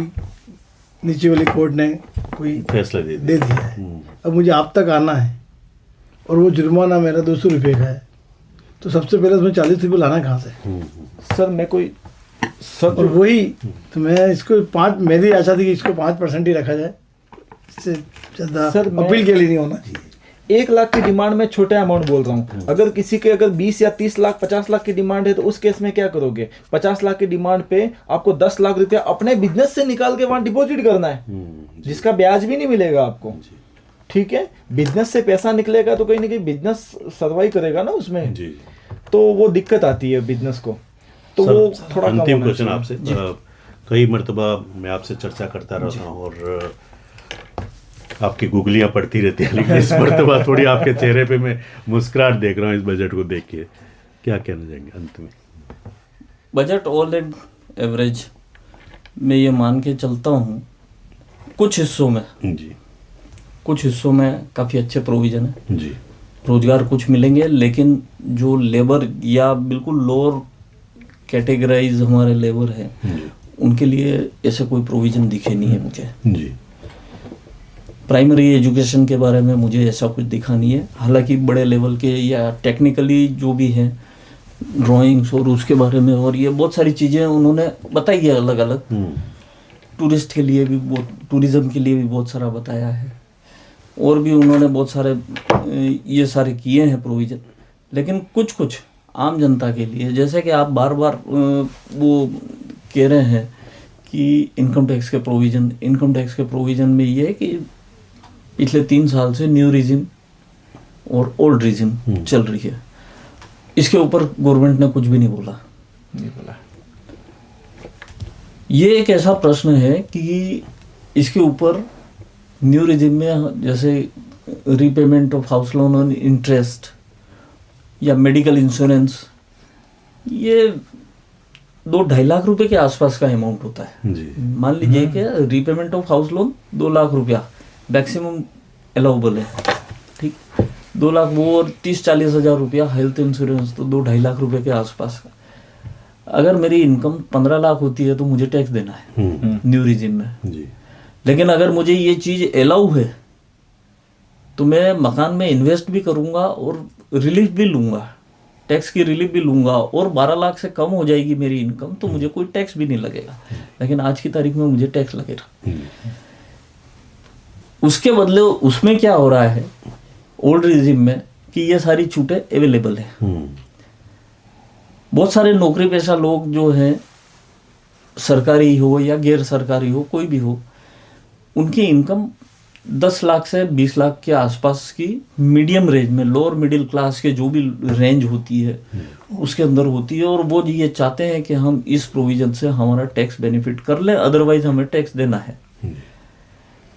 नीचे वाली कोर्ट ने कोई फैसला दे दिया है, अब मुझे आप तक आना है और वो जुर्माना मेरा 200 रुपये का है, तो सबसे पहले उसमें 40 रुपये लाना कहाँ से? सर मैं कोई सर और वही तो मैं इसको 5, मेरी आशा थी कि इसको 5% ही रखा जाए, इससे ज़्यादा सर, मैं- अपील के लिए नहीं होना चाहिए। 1 लाख की डिमांड में छोटा अमाउंट बोल रहा हूँ। अगर किसी के अगर 20 या 30 लाख 50 लाख की डिमांड है तो उस केस में क्या करोगे? 50 लाख की डिमांड पे आपको 10 लाख रुपया अपने बिजनेस से निकाल के वहां डिपॉजिट करना है, जिसका ब्याज भी नहीं मिलेगा आपको। ठीक है, बिजनेस से पैसा निकलेगा तो कहीं ना कहीं बिजनेस सर्वाइव करेगा ना उसमें, जी। तो वो दिक्कत आती है बिजनेस को, तो सर, वो थोड़ा कम अंतिम होना क्वेश्चन चाहिए। आपसे। कई मर्तबा मैं आपसे चर्चा करता रहता हूँ और आपकी गुगलियाँ पड़ती रहती है, लेकिन इस मर्तबा थोड़ी आपके चेहरे पे मैं मुस्कुराहट देख रहा हूँ इस बजट को देख के। क्या कहना चाहेंगे अंत में? बजट ऑल एंड एवरेज मैं ये मान के चलता हूँ, कुछ हिस्सों में काफ़ी अच्छे प्रोविज़न है जी। रोजगार कुछ मिलेंगे, लेकिन जो लेबर या बिल्कुल लोअर कैटेगराइज हमारे लेबर है उनके लिए ऐसे कोई प्रोविज़न दिखे नहीं है मुझे। जी। प्राइमरी एजुकेशन के बारे में मुझे ऐसा कुछ दिखा नहीं है, हालांकि बड़े लेवल के या टेक्निकली जो भी है ड्राइंग्स और उसके बारे में और ये बहुत सारी चीज़ें उन्होंने बताई है अलग अलग। टूरिस्ट के लिए भी टूरिज़्म के लिए भी बहुत सारा बताया है और भी उन्होंने बहुत सारे ये सारे किए हैं प्रोविज़न, लेकिन कुछ कुछ आम जनता के लिए, जैसे कि आप बार बार वो कह रहे हैं कि इनकम टैक्स के प्रोविज़न में ये है कि पिछले 3 साल से न्यू रिजिम और ओल्ड रिजिम चल रही है, इसके ऊपर गवर्नमेंट ने कुछ भी नहीं बोला। ये एक ऐसा प्रश्न है कि इसके ऊपर न्यू रिजिम में जैसे repayment of house loan on interest या मेडिकल इंश्योरेंस, ये 2-2.5 लाख रुपए के आसपास का अमाउंट होता है जी। मान लीजिए कि repayment of house loan 2 lakh रुपया मैक्सिमम अलाउबल है, ठीक, 2 लाख वो, और 30-40 हज़ार रुपया हेल्थ इंश्योरेंस, तो 2-2.5 लाख रुपए के आसपास का। अगर मेरी इनकम 15 लाख होती है तो मुझे टैक्स देना है न्यू रिजिम में जी। लेकिन अगर मुझे ये चीज़ अलाउ है तो मैं मकान में इन्वेस्ट भी करूंगा और रिलीफ भी लूंगा, टैक्स की रिलीफ भी लूंगा, और 12 लाख से कम हो जाएगी मेरी इनकम तो मुझे कोई टैक्स भी नहीं लगेगा। लेकिन आज की तारीख में मुझे टैक्स लगेगा। उसके बदले उसमें क्या हो रहा है ओल्ड रिजिम में कि ये सारी छूटें अवेलेबल है। बहुत सारे नौकरी पेशा लोग जो हैं, सरकारी हो या गैर सरकारी हो, कोई भी हो, उनकी इनकम 10 लाख से 20 लाख के आसपास की मीडियम रेंज में, लोअर मिडिल क्लास के जो भी रेंज होती है उसके अंदर होती है, और वो ये चाहते हैं कि हम इस प्रोविजन से हमारा टैक्स बेनिफिट कर लें, अदरवाइज हमें टैक्स देना है।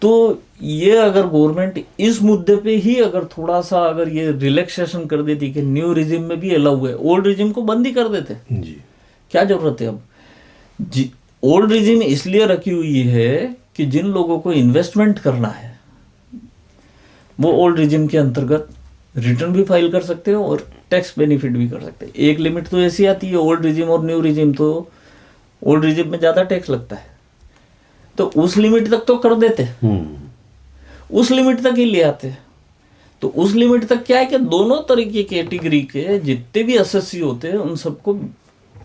तो ये अगर गवर्नमेंट इस मुद्दे पे ही अगर थोड़ा सा अगर ये रिलैक्सेशन कर देती कि न्यू रिजिम में भी अलाउ है, ओल्ड रिजिम को बंद ही कर देते, जी। क्या जरूरत है अब जी। ओल्ड रिजिम इसलिए रखी हुई है कि जिन लोगों को इन्वेस्टमेंट करना है वो ओल्ड रिजिम के अंतर्गत रिटर्न भी फाइल कर सकते हो और टैक्स बेनिफिट भी कर सकते हैं। एक लिमिट तो ऐसी आती है ओल्ड रिजिम और न्यू रिजिम, तो ओल्ड रिजिम में ज़्यादा टैक्स लगता है तो उस लिमिट तक तो कर देते, उस लिमिट तक ही ले आते। तो उस लिमिट तक क्या है कि दोनों तरह की कैटेगरी के जितने भी एसएससी होते हैं उन सबको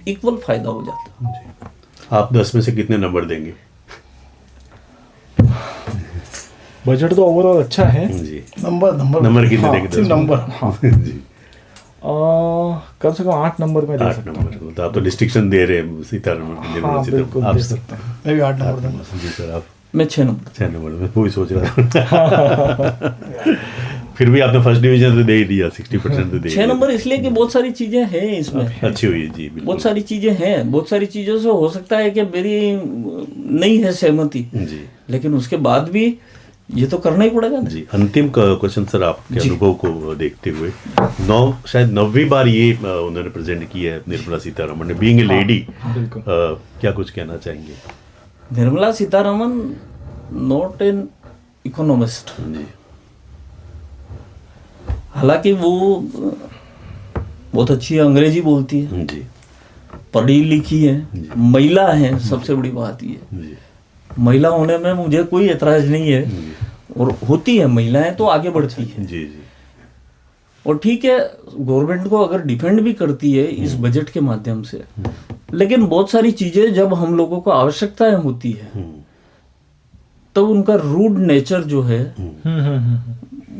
इक्वल फायदा हो जाता है। आप 10 में से कितने नंबर देंगे? बजट तो ओवरऑल अच्छा है जी। नंबर कितने हाँ, देंगे? 10 में? नंबर जी। कम से कम 8 नंबर में दे 8 सकता हूँ। नंबर, तो आप तो डिस्टिंक्शन दे रहे हैं सीतारमण, हाँ बिल्कुल आप दे सकते हैं। मैं भी 8 नंबर दूंगा। जी सर, आप मैं 6 नंबर 6 नंबर में, वो भी सोच रहा था। फिर भी आपने फर्स्ट डिवीजन तो दे ही दिया, 60% तो दे ही 6 दिया। नंबर इसलिए कि बहुत सारी चीजें हैं इसमें, अच्छी हुई है जी, बिल्कुल। बहुत सारी चीजें हैं, बहुत सारी चीजों से हो सकता है कि मेरी नहीं है सहमति, जी लेकिन उसके बाद भी ये तो करना ही पड़ेगा ना। जी। अंतिम क्वेश्चन सर, आपके अनुभव को देखते हुए, शायद 9वीं बार ये उन्होंने प्रेजेंट किया है निर्मला सीतारमण ने, बीइंग ए लेडी, बिल्कुल। क्या कुछ कहना चाहेंगे? Nirmala Sitharaman not an economist, जी हालांकि वो बहुत अच्छी अंग्रेजी बोलती है, जी पढ़ी लिखी है, महिला है, सबसे बड़ी बात ये जी महिला होने में मुझे कोई एतराज नहीं है, और होती है महिलाएं तो आगे बढ़ती है, जी जी और ठीक है गवर्नमेंट को अगर डिफेंड भी करती है इस बजट के माध्यम से, लेकिन बहुत सारी चीजें जब हम लोगों को आवश्यकताएं होती है तब उनका रूड नेचर जो है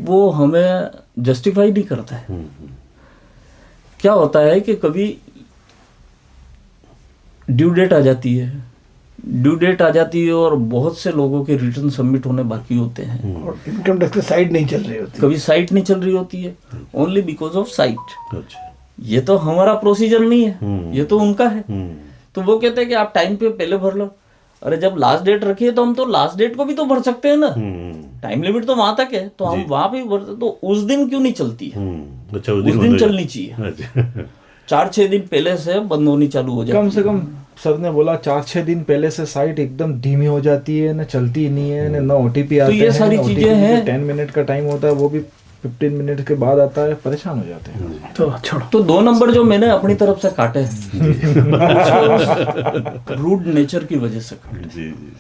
वो हमें जस्टिफाई नहीं करता है। क्या होता है कि कभी ड्यू डेट आ जाती है, और बहुत से लोगों के रिटर्न सबमिट होने बाकी होते हैं, और इनकम टैक्स की साइट नहीं चल रही होती, कभी साइट नहीं चल रही होती है, ओनली बिकॉज ऑफ साइट। अच्छा। ये तो हमारा प्रोसीजर नहीं है, ये तो उनका है। तो वो कहते हैं कि आप टाइम पे पहले भर लो। अरे जब लास्ट डेट रखी है तो हम तो लास्ट डेट को भी तो भर सकते हैं ना, टाइम लिमिट तो वहां तक है तो हम वहां पे भर, तो उस दिन क्यों नहीं चलती है? अच्छा, उस दिन चलनी चाहिए, अच्छा। 4-6 दिन पहले से बंद होनी चालू हो जाती है। कम से कम सर ने बोला 4-6 दिन पहले से साइट एकदम धीमी हो जाती है, ना चलती नहीं है, ना ओटीपी आते हैं। ये सारी चीजें हैं। 10 मिनट का टाइम होता है, वो भी 15 मिनट के बाद आता है, परेशान हो जाते हैं। तो छोड़ो। तो 2 नंबर जो मैंने अपनी तरफ से काटे रूड नेचर की वजह से काटे। जी जी,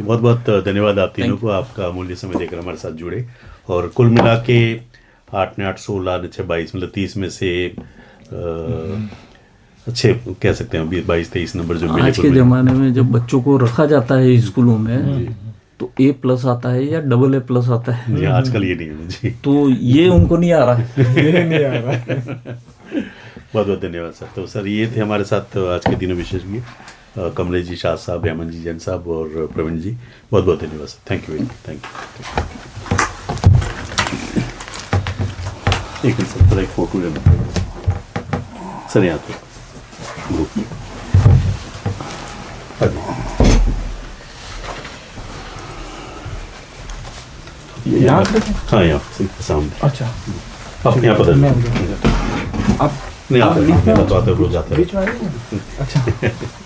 बहुत बहुत धन्यवाद आप तीनों को, आपका अमूल्य समय देकर हमारे साथ जुड़े। और कुल मिला के 8 ने 8 16 6 22, मतलब 30 में से अच्छे कह सकते हैं 22-23 नंबर जो मिले। आज के ज़माने में जब बच्चों को रखा जाता है स्कूलों में तो A+ आता है या AA+ आता है जी, आजकल ये नहीं है जी। तो ये उनको नहीं आ रहा है। ये नहीं आ रहा है। बहुत बहुत धन्यवाद सर। तो सर ये थे हमारे साथ आज के तीनों विशेषज्ञ, कमलेश जी शाह साहब, हेमंत जी जैन साहब और प्रवीण जी। बहुत बहुत धन्यवाद sir, thank you very much, thank you. एक मिनट सर, एक फोटो लेना सर यहाँ तो ग्रुप में। यहाँ पे रखें? हाँ यहाँ पे सामने अच्छा आप यहाँ पर मैं नहीं आप आप बताते रोज आते बीच में आ रही हैं? अच्छा